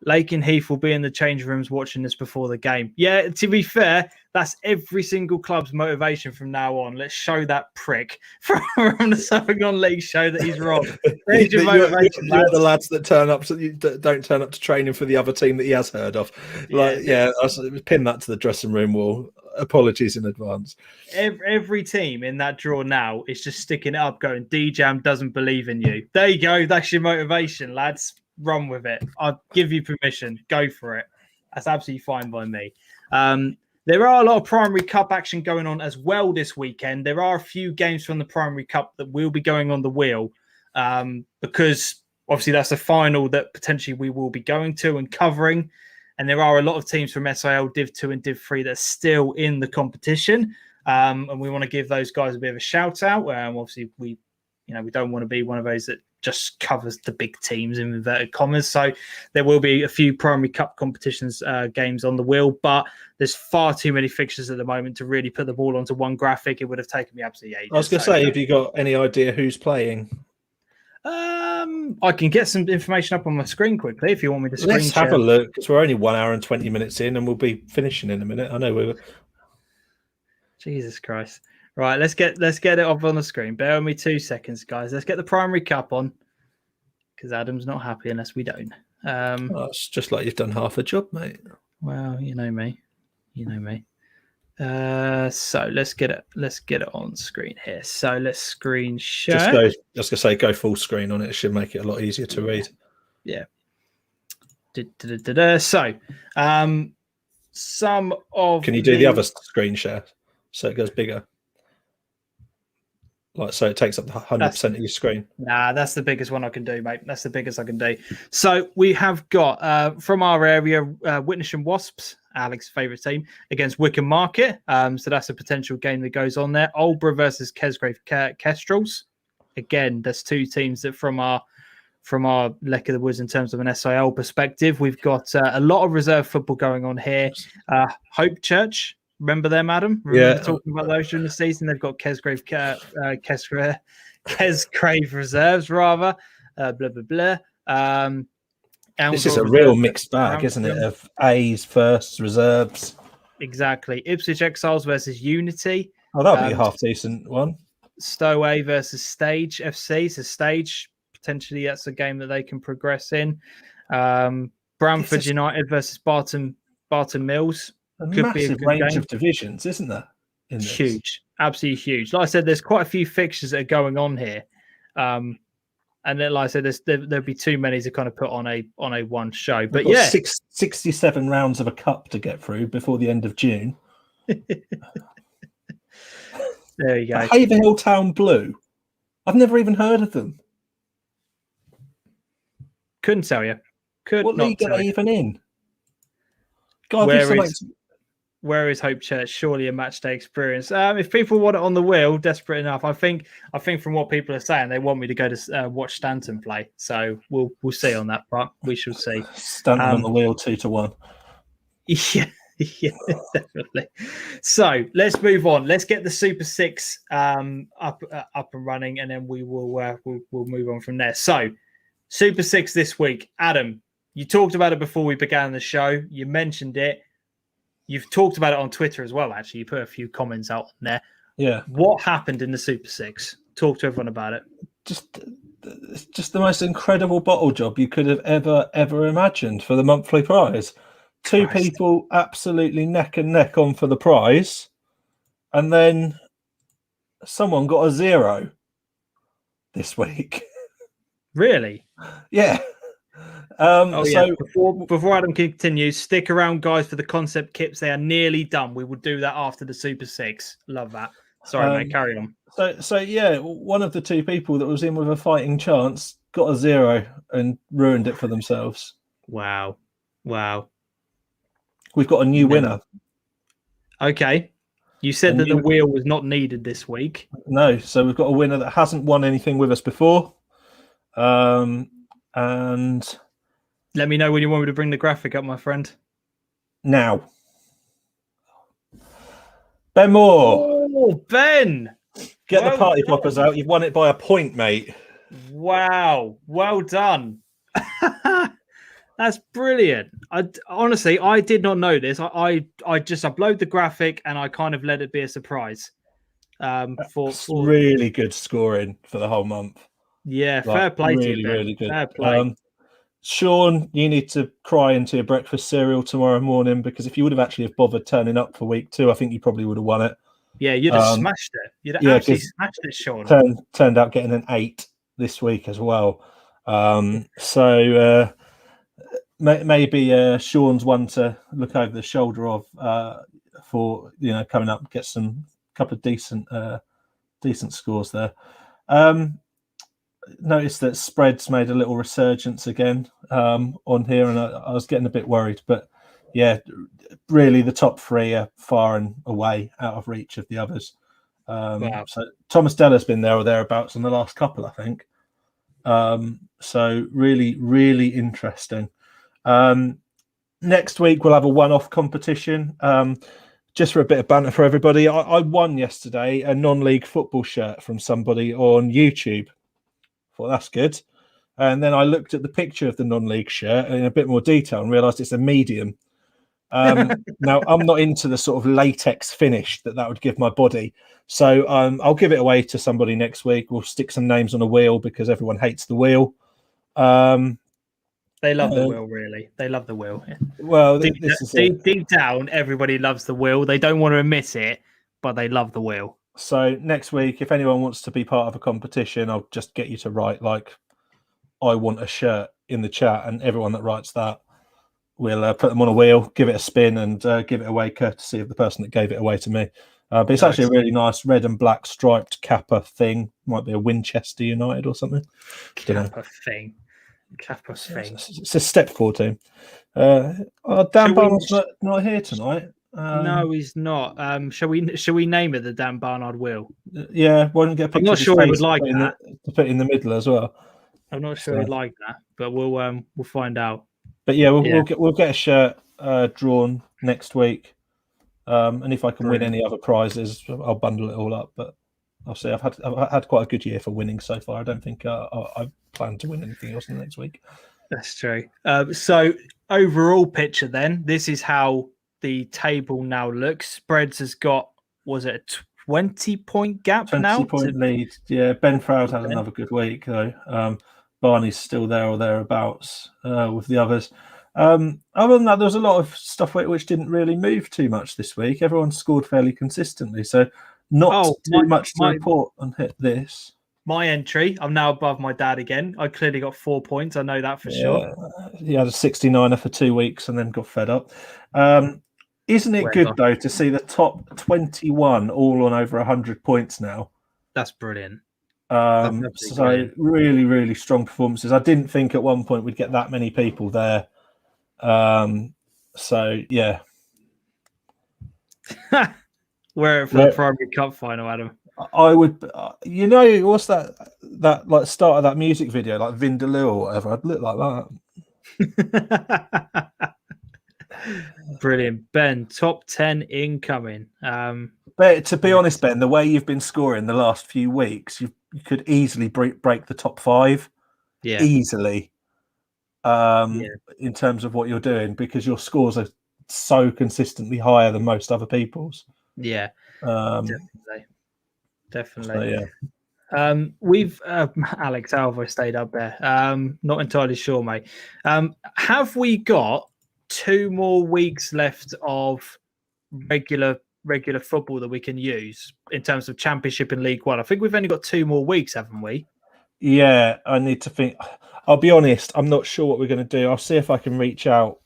Speaker 1: Lakenheath will be in the change rooms watching this before the game. Yeah, to be fair, That's every single club's motivation from now on. Let's show that prick from the Suffolk Non-League show that he's wrong. There's your motivation,
Speaker 2: you're the lads that turn up, that don't turn up to training for the other team that he has heard of. Pin that to the dressing room wall. Apologies in advance.
Speaker 1: Every team in that draw now is just sticking it up, going, DeeJam doesn't believe in you. There you go. That's your motivation, lads. Run with it. I'll give you permission. Go for it. That's absolutely fine by me. There are a lot of Primary Cup action going on as well this weekend. There are a few games from the Primary Cup that will be going on the wheel because obviously that's a final that potentially we will be going to and covering. And there are a lot of teams from SIL, Div 2 and Div 3 that are still in the competition. And we want to give those guys a bit of a shout out. Obviously, we don't want to be one of those that just covers the big teams in inverted commas. So there will be a few Primary Cup competitions games on the wheel, but there's far too many fixtures at the moment to really put them all onto one graphic. It would have taken me absolutely ages.
Speaker 2: I was going to say, have you got any idea who's playing?
Speaker 1: I can get some information up on my screen quickly if you want me to screen share.
Speaker 2: Let's have a look, because we're only 1 hour and 20 minutes in and we'll be finishing in a minute. I know we were...
Speaker 1: Jesus Christ. Right, let's get it up on the screen. Bear with me 2 seconds, guys. Let's get the Primary Cup on, because Adam's not happy unless we don't.
Speaker 2: It's just like you've done half the job, mate.
Speaker 1: Well, you know me. So let's get it on screen here. So let's screen share.
Speaker 2: Go full screen on it. It should make it a lot easier to read.
Speaker 1: Yeah. So, some of.
Speaker 2: Can you do the other screen share so it goes bigger? So it takes up the 100% of your screen.
Speaker 1: Nah, that's the biggest one I can do, mate. That's the biggest I can do. So we have got from our area, Witness and Wasps, Alex's favourite team, against Wickham Market. So that's a potential game that goes on there. Aldborough versus Kesgrave Kestrels. Again, there's two teams that from our neck of the woods in terms of an SIL perspective. We've got a lot of reserve football going on here. Hope Church. Remember them, Adam? Remember talking about those during the season? They've got Kesgrave reserves, rather. Blah, blah, blah.
Speaker 2: This is a real mixed bag, isn't it? Of A's, firsts, reserves.
Speaker 1: Exactly. Ipswich Exiles versus Unity.
Speaker 2: Oh, that'll be a half-decent one.
Speaker 1: Stowaway versus Stage FC. So Stage, potentially that's a game that they can progress in. Bramford United versus Barton Mills.
Speaker 2: Could be a range of divisions, isn't there?
Speaker 1: Huge, absolutely huge. Like I said, there's quite a few fixtures that are going on here, and then, like I said, there'll be too many to kind of put on a one show. But yeah,
Speaker 2: 67 rounds of a cup to get through before the end of June.
Speaker 1: There you go.
Speaker 2: Haverhill Town Blue. I've never even heard of them.
Speaker 1: Couldn't tell you.
Speaker 2: What league are they even in? God,
Speaker 1: where is Hope Church? Surely a match day experience. If people want it on the wheel, desperate enough. I think from what people are saying, they want me to go to watch Stanton play. So we'll see on that part. We shall see.
Speaker 2: Stanton on the wheel 2-1.
Speaker 1: Yeah, definitely. So let's move on. Let's get the Super 6 up and running, and then we'll move on from there. So Super 6 this week, Adam. You talked about it before we began the show. You mentioned it. You've talked about it on Twitter as well, actually. You put a few comments out there.
Speaker 2: Yeah.
Speaker 1: What happened in the Super 6? Talk to everyone about it.
Speaker 2: Just the most incredible bottle job you could have ever imagined for the monthly prize. Two people absolutely neck and neck on for the prize. And then someone got a 0 this week.
Speaker 1: Really?
Speaker 2: Yeah.
Speaker 1: Before Adam continues, stick around, guys, for the concept kits. They are nearly done. We will do that after the Super 6. Love that. Sorry, mate. Carry on.
Speaker 2: So yeah, one of the two people that was in with a fighting chance got a 0 and ruined it for themselves.
Speaker 1: Wow.
Speaker 2: We've got a new winner.
Speaker 1: Okay. You said that the wheel was not needed this week.
Speaker 2: No, so we've got a winner that hasn't won anything with us before. And
Speaker 1: let me know when you want me to bring the graphic up, my friend.
Speaker 2: Now. Ben Moore.
Speaker 1: Oh, Ben.
Speaker 2: Get the party poppers out. You've won it by a point, mate.
Speaker 1: Wow. Well done. That's brilliant. Honestly, I did not know this. I just upload the graphic and I kind of let it be a surprise.
Speaker 2: It's really good scoring for the whole month.
Speaker 1: Yeah,
Speaker 2: Like,
Speaker 1: fair play to you,
Speaker 2: really,
Speaker 1: Ben.
Speaker 2: really good.
Speaker 1: Fair play.
Speaker 2: Sean, you need to cry into your breakfast cereal tomorrow morning, because if you would have actually have bothered turning up for week 2, I think you probably would have won it.
Speaker 1: Yeah, you'd have smashed it. You'd have
Speaker 2: yeah,
Speaker 1: absolutely
Speaker 2: 'cause
Speaker 1: smashed it, Sean.
Speaker 2: Turned out getting an 8 this week as well. So maybe Sean's one to look over the shoulder of for coming up, get some couple of decent scores there. Noticed that spreads made a little resurgence again on here, and I was getting a bit worried, but yeah, really the top 3 are far and away out of reach of the others.
Speaker 1: Wow.
Speaker 2: So Thomas Della's been there or thereabouts on the last couple, I think. So really, really interesting. Next week we'll have a one-off competition. Just for a bit of banter for everybody, I won yesterday a non-league football shirt from somebody on YouTube. Well, that's good. And then I looked at the picture of the non-league shirt in a bit more detail and realised it's a medium. Now, I'm not into the sort of latex finish that would give my body. So I'll give it away to somebody next week. We'll stick some names on a wheel because everyone hates the wheel.
Speaker 1: They love the wheel, really. They love the wheel.
Speaker 2: Well,
Speaker 1: deep down, everybody loves the wheel. They don't want to admit it, but they love the wheel.
Speaker 2: So next week, if anyone wants to be part of a competition, I'll just get you to write like, I want a shirt in the chat, and everyone that writes that, we'll put them on a wheel, give it a spin, and give it away courtesy of the person that gave it away to me. But it's actually a really nice red and black striped Kappa thing. Might be a Winchester United or something.
Speaker 1: Kappa thing.
Speaker 2: It's a step 14. Dan Barnard's not here tonight.
Speaker 1: No, he's not. Shall we name it the Dan Barnard wheel?
Speaker 2: Yeah, why don't get a picture?
Speaker 1: I'm not sure he would like that.
Speaker 2: To put in the middle as well.
Speaker 1: I'm not sure he'd like that, but we'll find out.
Speaker 2: But yeah, we'll get a shirt drawn next week, and if I can win any other prizes, I'll bundle it all up. But I'll see. I've had quite a good year for winning so far. I don't think I plan to win anything else in the next week.
Speaker 1: That's true. So overall picture, then this is how the table now looks. Spreads has got, was it a 20-point gap
Speaker 2: 20-point lead. Yeah, Ben Froud had another good week though. Barney's still there or thereabouts with the others. Other than that, there was a lot of stuff which didn't really move too much this week. Everyone scored fairly consistently, so not too much to report on this.
Speaker 1: My entry, I'm now above my dad again. I clearly got 4 points. I know that for sure.
Speaker 2: He had a 69er for 2 weeks and then got fed up. Isn't it good, though, to see the top 21 all on over 100 points now?
Speaker 1: That's brilliant.
Speaker 2: So really, really strong performances. I didn't think at one point we'd get that many people there. So, yeah.
Speaker 1: We're for the primary cup final, Adam.
Speaker 2: I would, what's that like start of that music video, like Vindaloo or whatever? I'd look like that.
Speaker 1: Brilliant, Ben. Top 10 incoming.
Speaker 2: But to be honest, Ben, the way you've been scoring the last few weeks, you could easily break the top 5.
Speaker 1: Yeah,
Speaker 2: easily. In terms of what you're doing, because your scores are so consistently higher than most other people's.
Speaker 1: Yeah, definitely.
Speaker 2: So, yeah.
Speaker 1: We've Alex Alvo stayed up there. Not entirely sure, mate. Have we got 2 more weeks left of regular football that we can use in terms of Championship and League One? I think we've only got 2 more weeks, haven't we?
Speaker 2: Yeah, I need to think. I'll be honest, I'm not sure what we're going to do. I'll see if I can reach out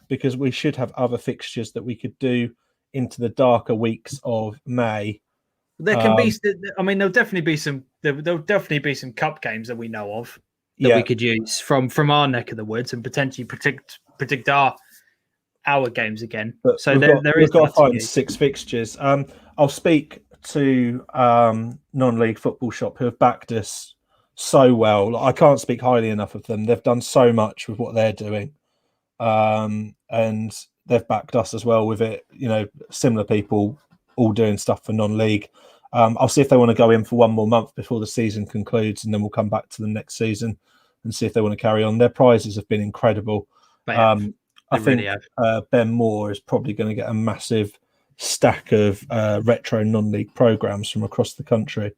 Speaker 2: because we should have other fixtures that we could do into the darker weeks of May.
Speaker 1: There can be. I mean, there'll definitely be some cup games that we know of that we could use from our neck of the woods and potentially predict our games again.
Speaker 2: But
Speaker 1: so
Speaker 2: we've got to find 6 fixtures. I'll speak to non-league football shop who have backed us so well. I can't speak highly enough of them. They've done so much with what they're doing, and they've backed us as well with it. Similar people all doing stuff for non-league. I'll see if they want to go in for 1 more month before the season concludes, and then we'll come back to them next season and see if they want to carry on. Their prizes have been incredible.
Speaker 1: They have.
Speaker 2: I
Speaker 1: They really
Speaker 2: think
Speaker 1: have.
Speaker 2: Ben Moore is probably going to get a massive stack of retro non-league programs from across the country.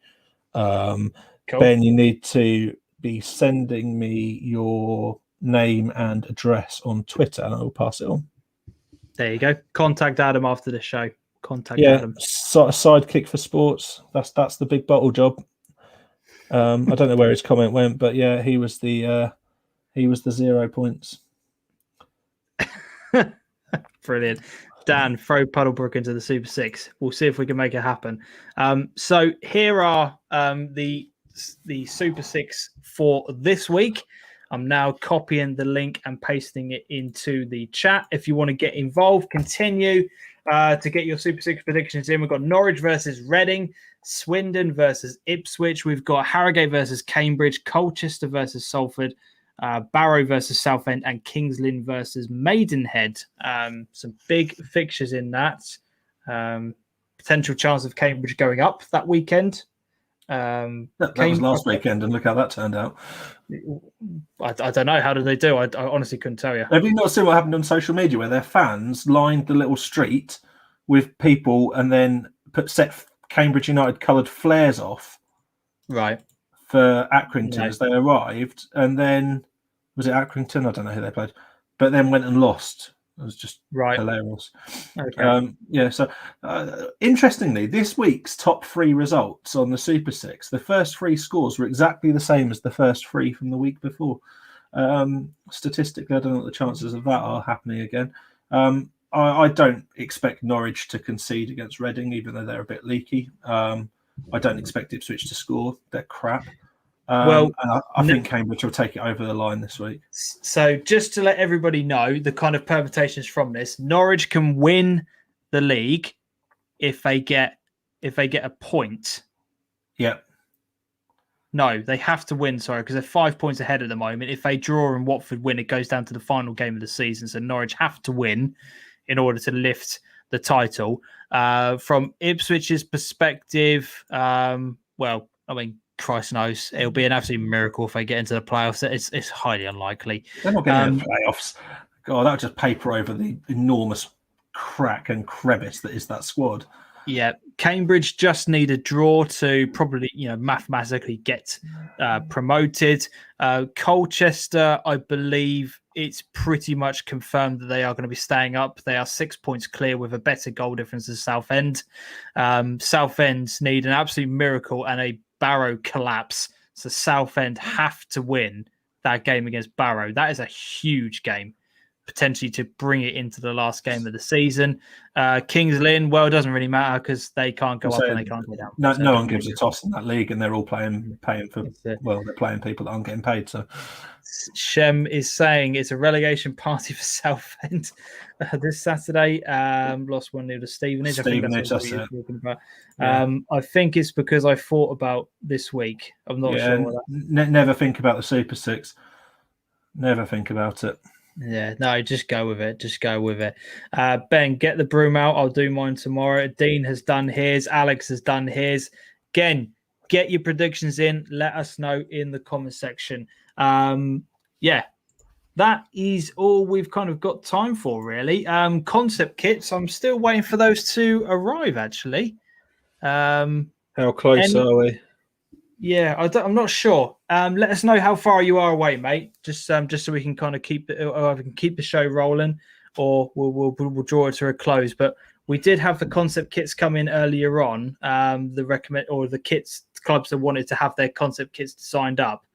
Speaker 1: Cool.
Speaker 2: Ben, you need to be sending me your name and address on Twitter, and I will pass it on.
Speaker 1: There you go. Contact Adam after the show. Contact
Speaker 2: Yeah,
Speaker 1: Adam.
Speaker 2: sidekick for sports. That's the big bottle job. I don't know where his comment went, but yeah, he was the 0 points.
Speaker 1: Brilliant. Dan, throw Puddlebrook into the Super Six. We'll see if we can make it happen. So here are the Super Six for this week. I'm now copying the link and pasting it into the chat. If you want to get involved, continue to get your Super Six predictions in. We've got Norwich versus Reading, Swindon versus Ipswich. We've got Harrogate versus Cambridge, Colchester versus Salford, Barrow versus Southend, and Kings Lynn versus Maidenhead. Some big fixtures in that. Potential chance of Cambridge going up that weekend.
Speaker 2: That was last weekend, and look how that turned out.
Speaker 1: I don't know. How did they do? I honestly couldn't tell you.
Speaker 2: Have you not seen what happened on social media where their fans lined the little street with people and then set Cambridge United coloured flares off?
Speaker 1: Right.
Speaker 2: For Accrington as they arrived, and then was it Accrington? I don't know who they played, but then went and lost. It was just hilarious. Okay. So interestingly, this week's top 3 results on the Super Six, the first 3 scores were exactly the same as the first 3 from the week before. Statistically, I don't know what the chances of that are happening again. I don't expect Norwich to concede against Reading, even though they're a bit leaky. I don't expect Ipswich to score. They're crap. And I think Cambridge will take it over the line this week.
Speaker 1: So just to let everybody know the kind of permutations from this, Norwich can win the league if they get a point.
Speaker 2: Yeah.
Speaker 1: No, they have to win, sorry, because they're 5 points ahead at the moment. If they draw and Watford win, it goes down to the final game of the season. So Norwich have to win in order to lift the title. From Ipswich's perspective, Christ knows. It'll be an absolute miracle if they get into the playoffs. It's highly unlikely.
Speaker 2: They're not getting in the playoffs. God, that would just paper over the enormous crack and crevice that is that squad.
Speaker 1: Yeah, Cambridge just need a draw to probably, mathematically get promoted. Colchester, I believe it's pretty much confirmed that they are going to be staying up. They are 6 points clear with a better goal difference than Southend. Southend need an absolute miracle and a Barrow collapse. So Southend have to win that game against Barrow. That is a huge game, potentially to bring it into the last game of the season. Kings Lynn, it doesn't really matter because they can't go up and they can't go down.
Speaker 2: No one gives a toss in that league, and they're all paying for. Well, they're playing people that aren't getting paid. So
Speaker 1: Shem is saying it's a relegation party for Southend this Saturday. Lost 1-0 to Stevenage. I think that's what you're talking about. I think it's because I thought about this week. I'm not sure.
Speaker 2: Never think about the Super Six. Never think about it.
Speaker 1: Yeah, no, just go with it. Just go with it. Ben, get the broom out. I'll do mine tomorrow. Dean has done his. Alex has done his. Again, get your predictions in. Let us know in the comment section. That is all we've kind of got time for, really. Concept kits, I'm still waiting for those to arrive, actually.
Speaker 2: How close are we?
Speaker 1: Yeah, I'm not sure. Let us know how far you are away, mate. Just so we can kind of keep it, or we can keep the show rolling, or we'll draw it to a close. But we did have the concept kits come in earlier on. The kits clubs that wanted to have their concept kits signed up.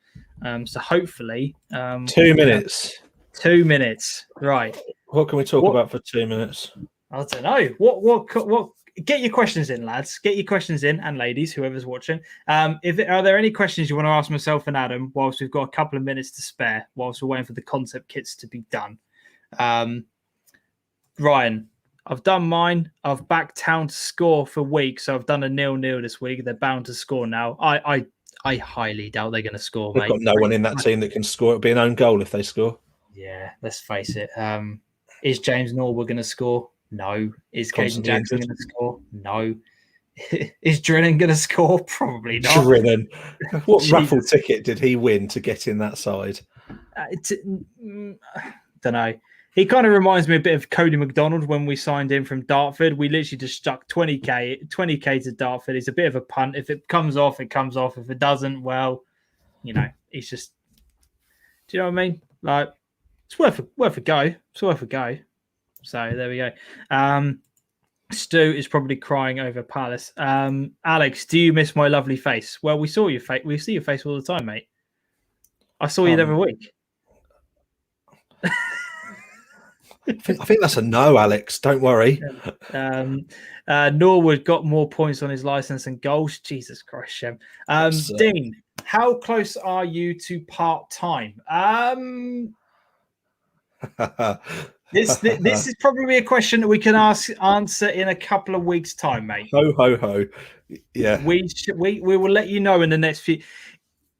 Speaker 1: So hopefully,
Speaker 2: 2 minutes.
Speaker 1: 2 minutes, right?
Speaker 2: What can we talk about for 2 minutes?
Speaker 1: I don't know. What? Get your questions in, lads. Get your questions in, and ladies, whoever's watching. Are there any questions you want to ask myself and Adam whilst we've got a couple of minutes to spare, whilst we're waiting for the concept kits to be done? Ryan, I've done mine. I've backed Town to score for weeks, so I've done a 0-0 this week. They're bound to score now. I highly doubt they're going to score,
Speaker 2: We've
Speaker 1: mate.
Speaker 2: got no one in that team that can score. It'll be an own goal if they score.
Speaker 1: Yeah, let's face it. Is James Norwood going to score? No. Is Caden Jackson going to score? No. Is Drennan going to score? Probably not.
Speaker 2: Drennan. What raffle ticket did he win to get in that side?
Speaker 1: don't know. He kind of reminds me a bit of Cody McDonald when we signed him from Dartford. We literally just stuck 20k to Dartford. It's a bit of a punt. If it comes off, it comes off. If it doesn't, well, it's just. Do you know what I mean? Like, it's worth a go. It's worth a go. So there we go. Stu is probably crying over Palace. Alex, do you miss my lovely face? Well, we saw your face. We see your face all the time, mate. I saw you every week.
Speaker 2: I think that's a no, Alex. Don't worry.
Speaker 1: Norwood got more points on his license and goals. Jesus Christ, Shem. Dean, how close are you to part-time? This is probably a question that we can answer in a couple of weeks' time, mate.
Speaker 2: Ho ho ho! Yeah,
Speaker 1: we will let you know in the next few.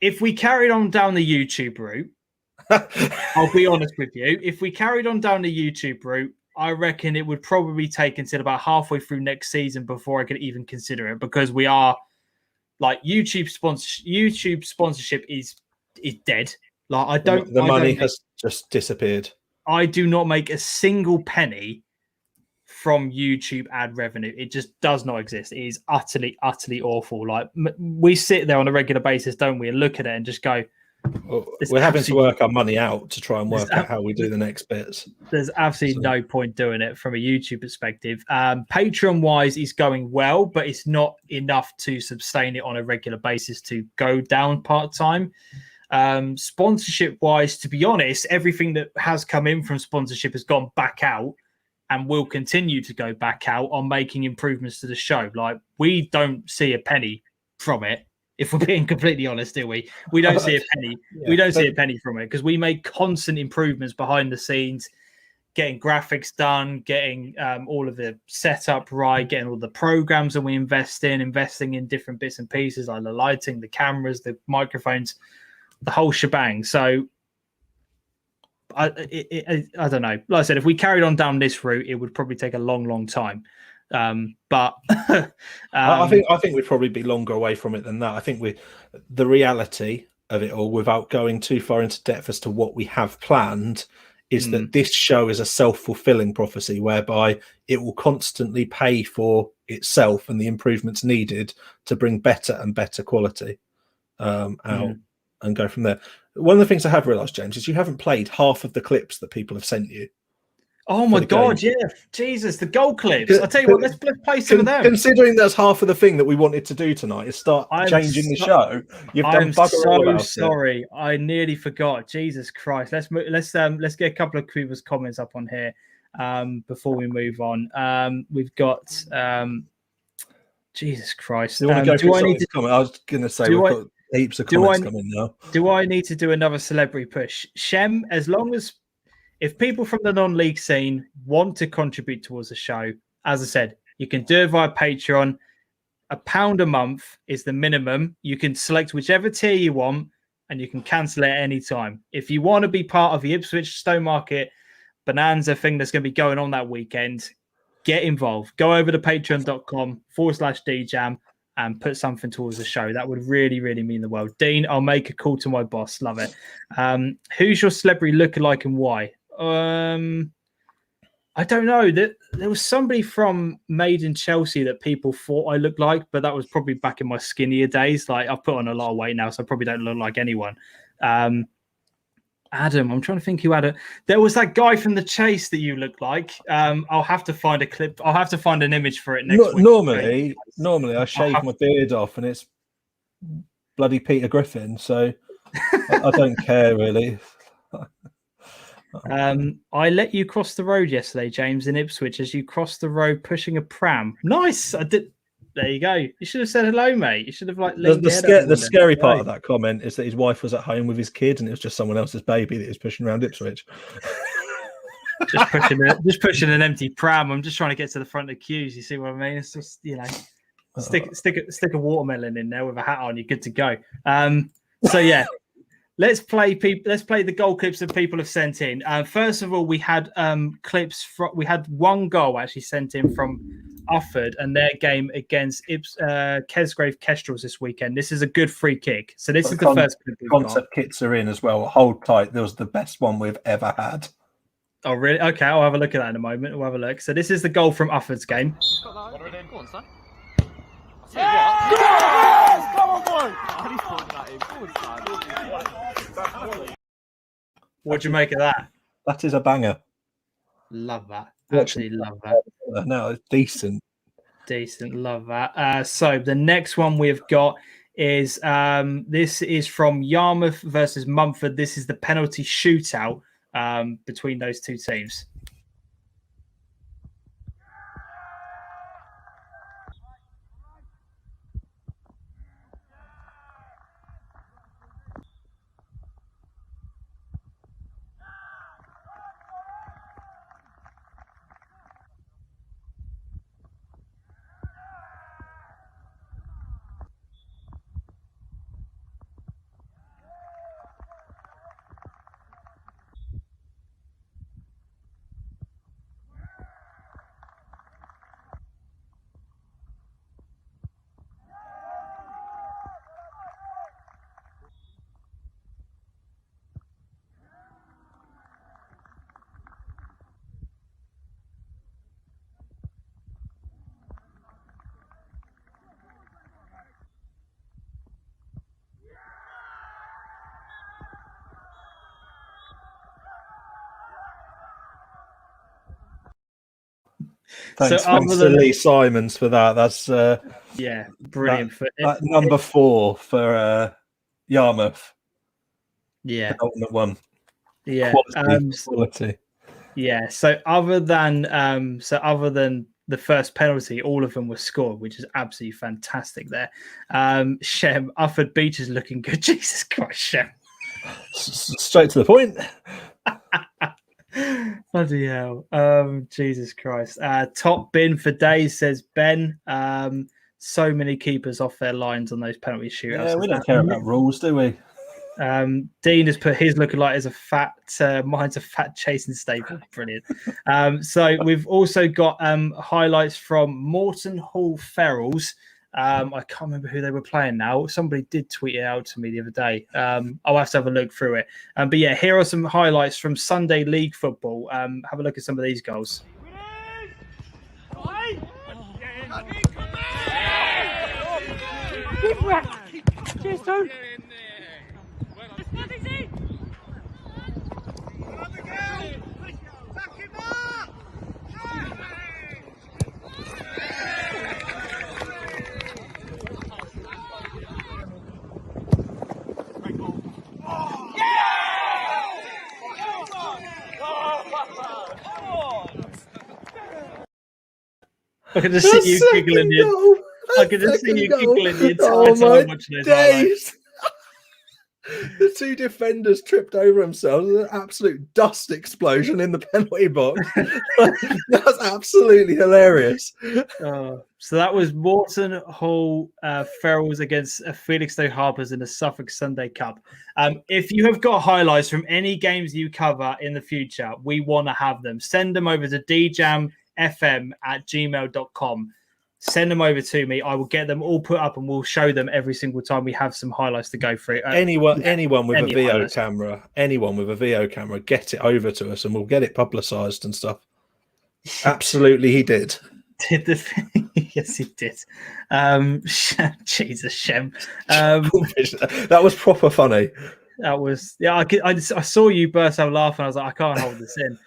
Speaker 1: If we carried on down the YouTube route, I'll be honest with you. If we carried on down the YouTube route, I reckon it would probably take until about halfway through next season before I could even consider it, because we are like YouTube sponsorship is dead. Like I don't.
Speaker 2: The money has just disappeared.
Speaker 1: I do not make a single penny from YouTube ad revenue. It just does not exist. It is utterly, utterly awful. Like we sit there on a regular basis, don't we, and look at it and just go.
Speaker 2: Well, we're having to work our money out to try and work out how we do the next bits.
Speaker 1: There's absolutely no point doing it from a YouTube perspective. Patreon wise is going well, but it's not enough to sustain it on a regular basis to go down part-time. Sponsorship wise, to be honest, everything that has come in from sponsorship has gone back out and will continue to go back out on making improvements to the show. Like we don't see a penny from it. If we're being completely honest, do we? We don't see a penny. Yeah, we don't see a penny from it because we make constant improvements behind the scenes, getting graphics done, getting all of the setup right, getting all the programs that we investing in different bits and pieces like the lighting, the cameras, the microphones, the whole shebang. So I don't know. Like I said, if we carried on down this route, it would probably take a long, long time. But
Speaker 2: I think we'd probably be longer away from it than that. I think the reality of it all, without going too far into depth as to what we have planned, is that this show is a self-fulfilling prophecy whereby it will constantly pay for itself and the improvements needed to bring better and better quality out and go from there. One of the things I have realised, James, is you haven't played half of the clips that people have sent you.
Speaker 1: Oh my God, yeah. Jesus, the goal clips. I'll tell you what, let's play some of them.
Speaker 2: Considering that's half of the thing that we wanted to do tonight is start changing the show.
Speaker 1: I'm so sorry. I nearly forgot. Jesus Christ. Let's get a couple of people's comments up on here before we move on. We've got Jesus Christ.
Speaker 2: Do I need to comment? I was going to say we've got heaps of comments coming now.
Speaker 1: Do I need to do another celebrity push? Shem, as long as if people from the non-league scene want to contribute towards the show, as I said, you can do it via Patreon. £1 a month is the minimum. You can select whichever tier you want and you can cancel it at any time. If you want to be part of the Ipswich Stowmarket Bonanza thing that's going to be going on that weekend, get involved. Go over to patreon.com/DeeJam and put something towards the show. That would really, really mean the world. Dean, I'll make a call to my boss. Love it. Who's your celebrity lookalike and why? I don't know. There was somebody from Made in Chelsea that people thought I looked like, but that was probably back in my skinnier days. Like I've put on a lot of weight now, so I probably don't look like anyone. Adam, I'm trying to think who had it. There was that guy from The Chase that you look like. I'll have to find a clip. I'll have to find an image for it next week.
Speaker 2: Normally I shave my beard off and it's bloody Peter Griffin, so I don't care really.
Speaker 1: I let you cross the road yesterday, James, in Ipswich, as you crossed the road pushing a pram. Nice. I did. There you go. You should have said hello, mate. You should have
Speaker 2: the scary part of that comment is that his wife was at home with his kid, and it was just someone else's baby that he was pushing around Ipswich.
Speaker 1: just pushing an empty pram. I'm just trying to get to the front of the queues. You see what I mean? It's just stick a watermelon in there with a hat on. You're good to go. So yeah. Let's play the goal clips that people have sent in. First of all, we had clips we had one goal actually sent in from Ufford and their game against Kesgrave Kestrels this weekend. This is a good free kick. So this is the first clip we've
Speaker 2: concept kits are in as well. Hold tight. That was the best one we've ever had.
Speaker 1: Oh, really? Okay, I'll have a look at that in a moment. We'll have a look. So this is the goal from Ufford's game.
Speaker 4: What are we doing? Go on, son.
Speaker 1: What do you make of that?
Speaker 2: That is a banger.
Speaker 1: Love that. Absolutely love that.
Speaker 2: No, it's decent.
Speaker 1: Decent. Love that. So the next one we've got is this is from Yarmouth versus Mumford. This is the penalty shootout between those two teams.
Speaker 2: Thanks to Lee Simons for that. That's
Speaker 1: yeah, brilliant.
Speaker 2: That number 4 for Yarmouth.
Speaker 1: Yeah,
Speaker 2: penultimate one.
Speaker 1: Yeah,
Speaker 2: quality.
Speaker 1: Yeah. So other than the first penalty, all of them were scored, which is absolutely fantastic. There, Shem Ufford Beach is looking good. Jesus Christ, Shem!
Speaker 2: Straight to the point.
Speaker 1: Bloody hell. Jesus Christ. Top bin for days, says Ben. So many keepers off their lines on those penalty shootouts.
Speaker 2: Yeah, we don't care about rules, do we?
Speaker 1: Dean has put his looking like as a fat, mine's a fat chasing staple. Brilliant. So we've also got highlights from Morton Hall Ferals. I can't remember who they were playing now. Somebody did tweet it out to me the other day. I'll have to have a look through it. But yeah, here are some highlights from Sunday League football. Have a look at some of these goals.
Speaker 5: Cheers, Tone.
Speaker 1: I can just see you giggling. I can just see you giggling the entire time watching those highlights.
Speaker 2: The two defenders tripped over themselves. An absolute dust explosion in the penalty box. That's absolutely hilarious.
Speaker 1: So that was Morton Hall Ferals against Felixstowe Harpers in the Suffolk Sunday Cup. If you have got highlights from any games you cover in the future, we want to have them. Send them over to DeeJamFM@gmail.com. Send them over to me. I will get them all put up and we'll show them every single time we have some highlights to go through.
Speaker 2: Anyone with a VO camera, get it over to us and we'll get it publicised and stuff. Absolutely, he did.
Speaker 1: Yes, he did. Jesus, Shem.
Speaker 2: That was proper funny.
Speaker 1: That was, yeah. I saw you burst out laughing. I was like, I can't hold this in.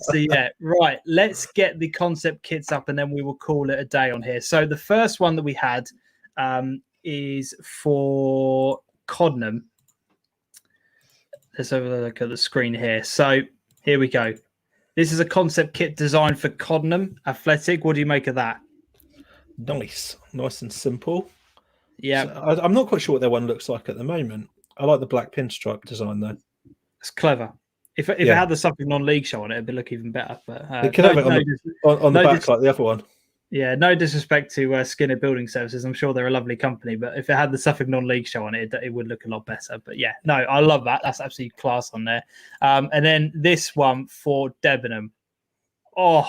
Speaker 1: So yeah, right. Let's get the concept kits up and then we will call it a day on here. So the first one that we had is for Codnam. Let's have a look at the screen here. So here we go. This is a concept kit designed for Codnam Athletic. What do you make of that?
Speaker 2: Nice and simple.
Speaker 1: Yeah,
Speaker 2: so I'm not quite sure what their one looks like at the moment. I like the black pinstripe design though.
Speaker 1: It's clever. If it had the Suffolk non-league show on it, it'd look even better. But
Speaker 2: it could have it on the back like the other one.
Speaker 1: Yeah, no disrespect to Skinner Building Services. I'm sure they're a lovely company, but if it had the Suffolk non-league show on it, it would look a lot better. But yeah, no, I love that. That's absolutely class on there. And then this one for Debenham. My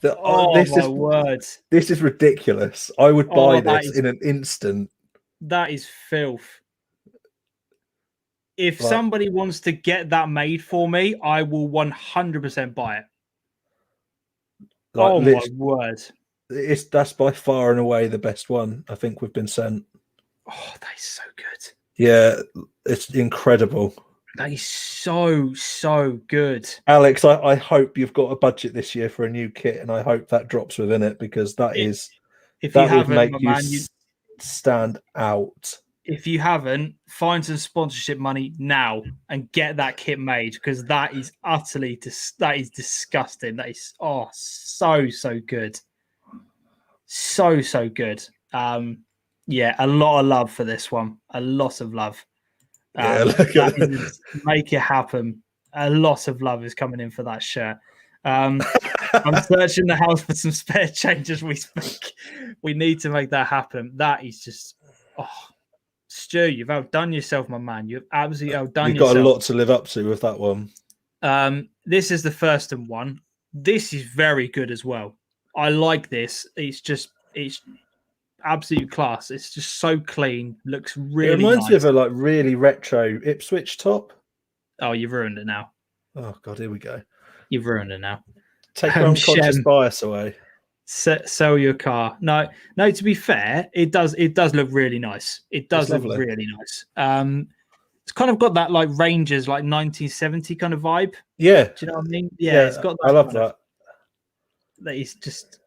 Speaker 1: words!
Speaker 2: This is ridiculous. I would buy this in an instant.
Speaker 1: That is filth. If somebody wants to get that made for me, I will 100% buy it.
Speaker 2: Like,
Speaker 1: oh my word!
Speaker 2: That's by far and away the best one I think we've been sent.
Speaker 1: Oh, that is so good.
Speaker 2: Yeah, it's incredible.
Speaker 1: That is so good.
Speaker 2: Alex, I hope you've got a budget this year for a new kit, and I hope that drops within it, because that would make you stand out.
Speaker 1: If you haven't, find some sponsorship money now and get that kit made, because that is utterly that is disgusting. That is so good, so good. Yeah, a lot of love for this one. A lot of love.
Speaker 2: Yeah, look at
Speaker 1: that. Make it happen. A lot of love is coming in for that shirt. I'm searching the house for some spare change as we speak. We need to make that happen. That is just, Stu, you've outdone yourself, my man. You've absolutely outdone yourself.
Speaker 2: You've got a lot to live up to with that one.
Speaker 1: This is the first one. This is very good as well. I like this. It's absolute class. It's just so clean. Looks really nice.
Speaker 2: It reminds me of a really retro Ipswich top.
Speaker 1: Oh, you've ruined it now.
Speaker 2: Oh God, here we go.
Speaker 1: You've ruined it now.
Speaker 2: Take your unconscious bias away.
Speaker 1: Sell your car. No. To be fair, it does look really nice. It does look really nice. It's kind of got that like Rangers, like 1970 kind of vibe.
Speaker 2: Yeah.
Speaker 1: Do you know what I mean? Yeah, it's got that.
Speaker 2: I love that.
Speaker 1: That is just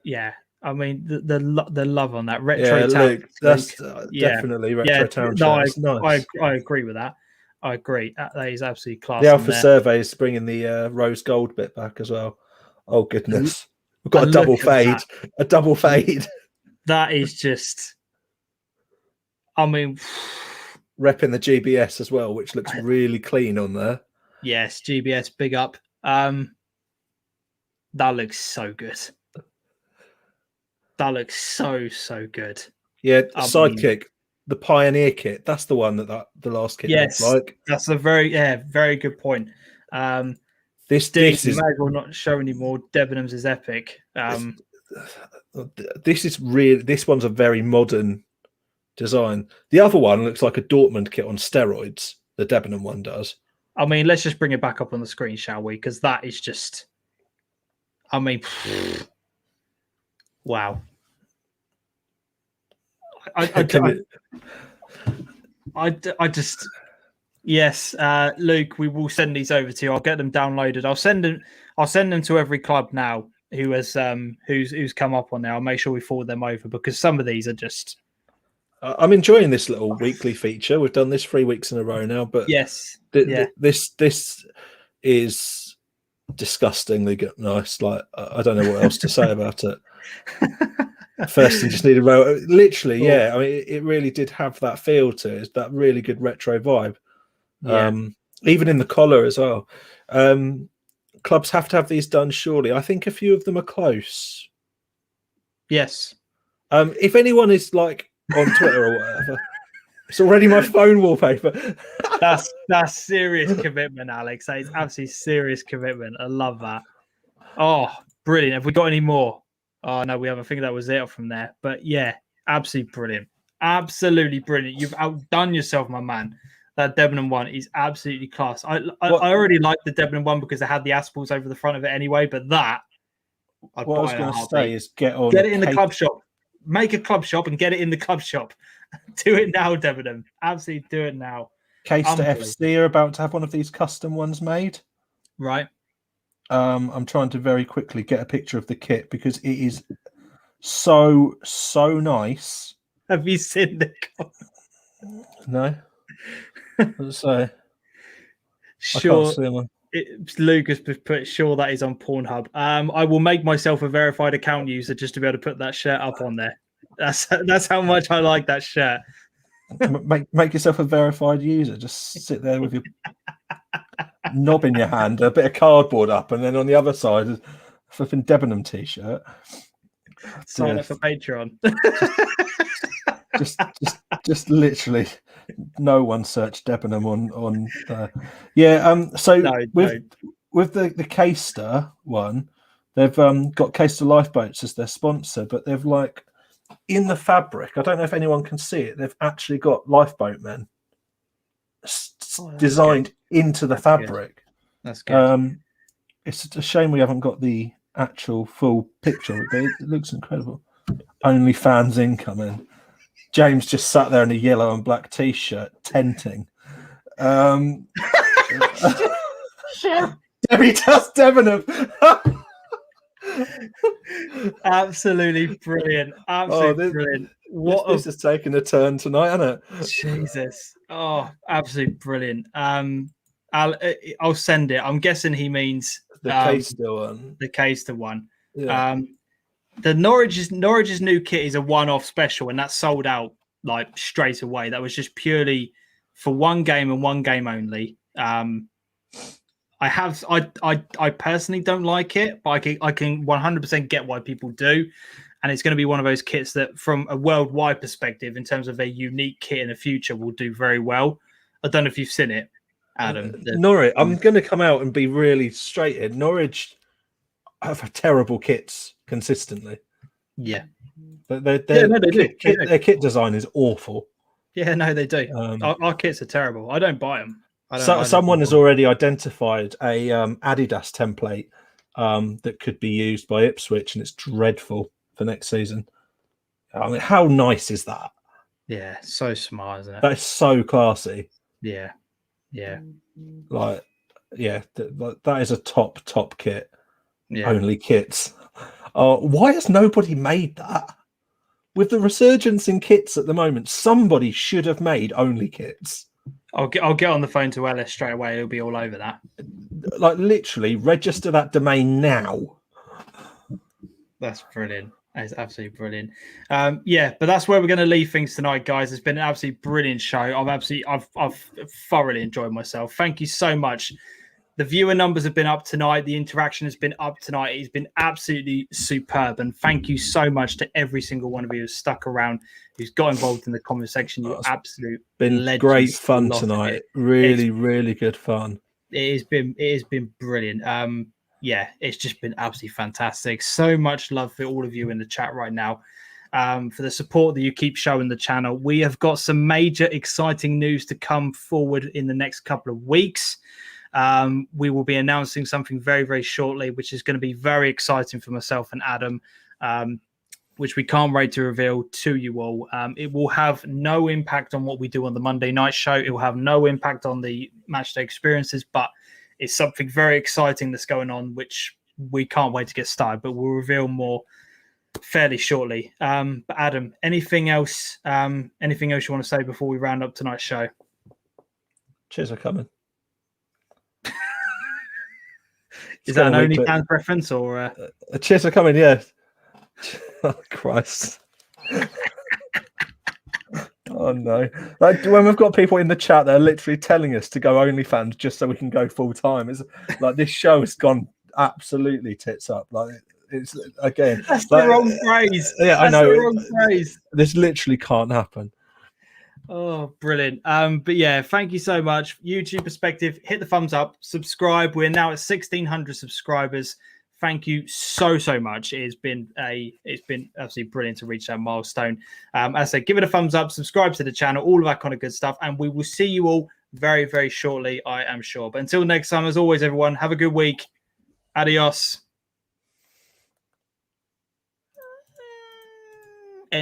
Speaker 1: I mean the love on that retro.
Speaker 2: Yeah, Luke, that's definitely retro town.
Speaker 1: No, I agree with that. I agree. That is absolutely class.
Speaker 2: The Alpha Survey is bringing the rose gold bit back as well. Oh goodness, we've got a double fade. A double fade.
Speaker 1: That is just. I mean,
Speaker 2: repping the GBS as well, which looks really clean on there.
Speaker 1: Yes, GBS, big up. That looks so good. That looks so good.
Speaker 2: Yeah, Sidekick, the Pioneer kit. That's the one that the last kit looks like.
Speaker 1: That's a very good point. This is, might as well not show anymore. Debenhams is epic.
Speaker 2: This one's a very modern design. The other one looks like a Dortmund kit on steroids. The Debenham one does.
Speaker 1: I mean, let's just bring it back up on the screen, shall we? Because that is just. I mean, wow. I just. Yes, Luke, we will send these over to you. I'll get them downloaded. I'll send them to every club now who has who's come up on there. I'll make sure we forward them over, because some of these are just.
Speaker 2: I'm enjoying this little weekly feature. We've done this 3 weeks in a row now, but
Speaker 1: yes,
Speaker 2: this is disgustingly good. Nice. Like, I don't know what else to say about it. First, you just need a row. Literally, yeah. I mean, it really did have that feel to it. It's that really good retro vibe. Yeah. Even in the collar as well. Clubs have to have these done, surely. I think a few of them are close.
Speaker 1: Yes.
Speaker 2: If anyone is like on Twitter or whatever, it's already my phone wallpaper.
Speaker 1: That's serious commitment, Alex. That is absolutely serious commitment. I love that. Oh, brilliant. Have we got any more? Oh, no, we haven't. I think that was it from there. But yeah, absolutely brilliant. Absolutely brilliant. You've outdone yourself, my man. That Debenham one is absolutely class. I already liked the Debenham one because they had the Aspals over the front of it anyway, but that...
Speaker 2: What I was going to say is get
Speaker 1: it in the club shop. Make a club shop and get it in the club shop. Do it now, Debenham. Absolutely do it now.
Speaker 2: Case to FC are about to have one of these custom ones made.
Speaker 1: Right.
Speaker 2: I'm trying to very quickly get a picture of the kit because it is so nice.
Speaker 1: Have you seen the
Speaker 2: No. So
Speaker 1: sure. Lucas put sure that is on Pornhub. I will make myself a verified account user just to be able to put that shirt up on there. That's how much I like that shirt.
Speaker 2: Make yourself a verified user. Just sit there with your knob in your hand, a bit of cardboard up, and then on the other side a flipping Debenham t-shirt.
Speaker 1: Sign up for Patreon.
Speaker 2: just literally no one searched Debenham on with the Caster one, they've got Caster Lifeboats as their sponsor, but they've like in the fabric, I don't know if anyone can see it, they've actually got lifeboat men designed into the fabric.
Speaker 1: That's good.
Speaker 2: It's a shame we haven't got the actual full picture of it, but it looks incredible. OnlyFans incoming. James just sat there in a yellow and black t-shirt, tenting. Debbie does Debenham.
Speaker 1: Absolutely brilliant. Absolutely brilliant.
Speaker 2: This has taken a turn tonight, hasn't it?
Speaker 1: Jesus. Oh, absolutely brilliant. I'll send it. I'm guessing he means
Speaker 2: the Caister one.
Speaker 1: The Caister one.
Speaker 2: Yeah.
Speaker 1: The Norwich's new kit is a one-off special, and that's sold out like straight away. That was just purely for one game and one game only. I personally don't like it, but I can 100% get why people do. And it's going to be one of those kits that, from a worldwide perspective, in terms of a unique kit in the future, will do very well. I don't know if you've seen it, Adam.
Speaker 2: Norwich, I'm going to come out and be really straight in. Norwich have terrible kits consistently.
Speaker 1: Yeah.
Speaker 2: Their kit design is awful.
Speaker 1: Yeah, no, they do. Our kits are terrible. I don't buy them.
Speaker 2: Someone has already identified a Adidas template that could be used by Ipswich, and it's dreadful for next season. I mean, how nice is that?
Speaker 1: Yeah, so smart, isn't it?
Speaker 2: That is so classy.
Speaker 1: Yeah.
Speaker 2: That is a top kit.
Speaker 1: Yeah.
Speaker 2: Only kits. Why has nobody made that? With the resurgence in kits at the moment, somebody should have made only kits.
Speaker 1: I'll get on the phone to Ellis straight away. He'll be all over that.
Speaker 2: Like, literally, register that domain now.
Speaker 1: That's brilliant. That is absolutely brilliant. But that's where we're going to leave things tonight, guys. It's been an absolutely brilliant show. I've thoroughly enjoyed myself. Thank you so much. The viewer numbers have been up tonight. The interaction has been up tonight. It's been absolutely superb. And thank you so much to every single one of you who's stuck around, who's got involved in the comment section. You're absolute
Speaker 2: been
Speaker 1: legends.
Speaker 2: Great fun tonight. Really good fun.
Speaker 1: It has been brilliant. It's just been absolutely fantastic. So much love for all of you in the chat right now. For the support that you keep showing the channel. We have got some major exciting news to come forward in the next couple of weeks. We will be announcing something very, very shortly, which is going to be very exciting for myself and Adam, which we can't wait to reveal to you all. It will have no impact on what we do on the Monday night show. It will have no impact on the matchday experiences, but it's something very exciting that's going on, which we can't wait to get started, but we'll reveal more fairly shortly. But Adam, anything else you want to say before we round up tonight's show?
Speaker 2: Cheers for coming.
Speaker 1: Is that an OnlyFans reference or?
Speaker 2: Cheers for coming. Yeah. Oh, Christ. Oh no! Like, when we've got people in the chat that are literally telling us to go OnlyFans just so we can go full time, it's like this show has gone absolutely tits up. Like, it's again.
Speaker 1: That's the wrong phrase.
Speaker 2: Yeah,
Speaker 1: I
Speaker 2: know.
Speaker 1: The wrong phrase.
Speaker 2: This literally can't happen.
Speaker 1: Oh, brilliant. But yeah, thank you so much. YouTube perspective, hit the thumbs up, subscribe. We're now at 1,600 subscribers. Thank you so much. It's been absolutely brilliant to reach that milestone. As I said, give it a thumbs up, subscribe to the channel, all of that kind of good stuff. And we will see you all very, very shortly, I am sure. But until next time, as always, everyone, have a good week. Adios.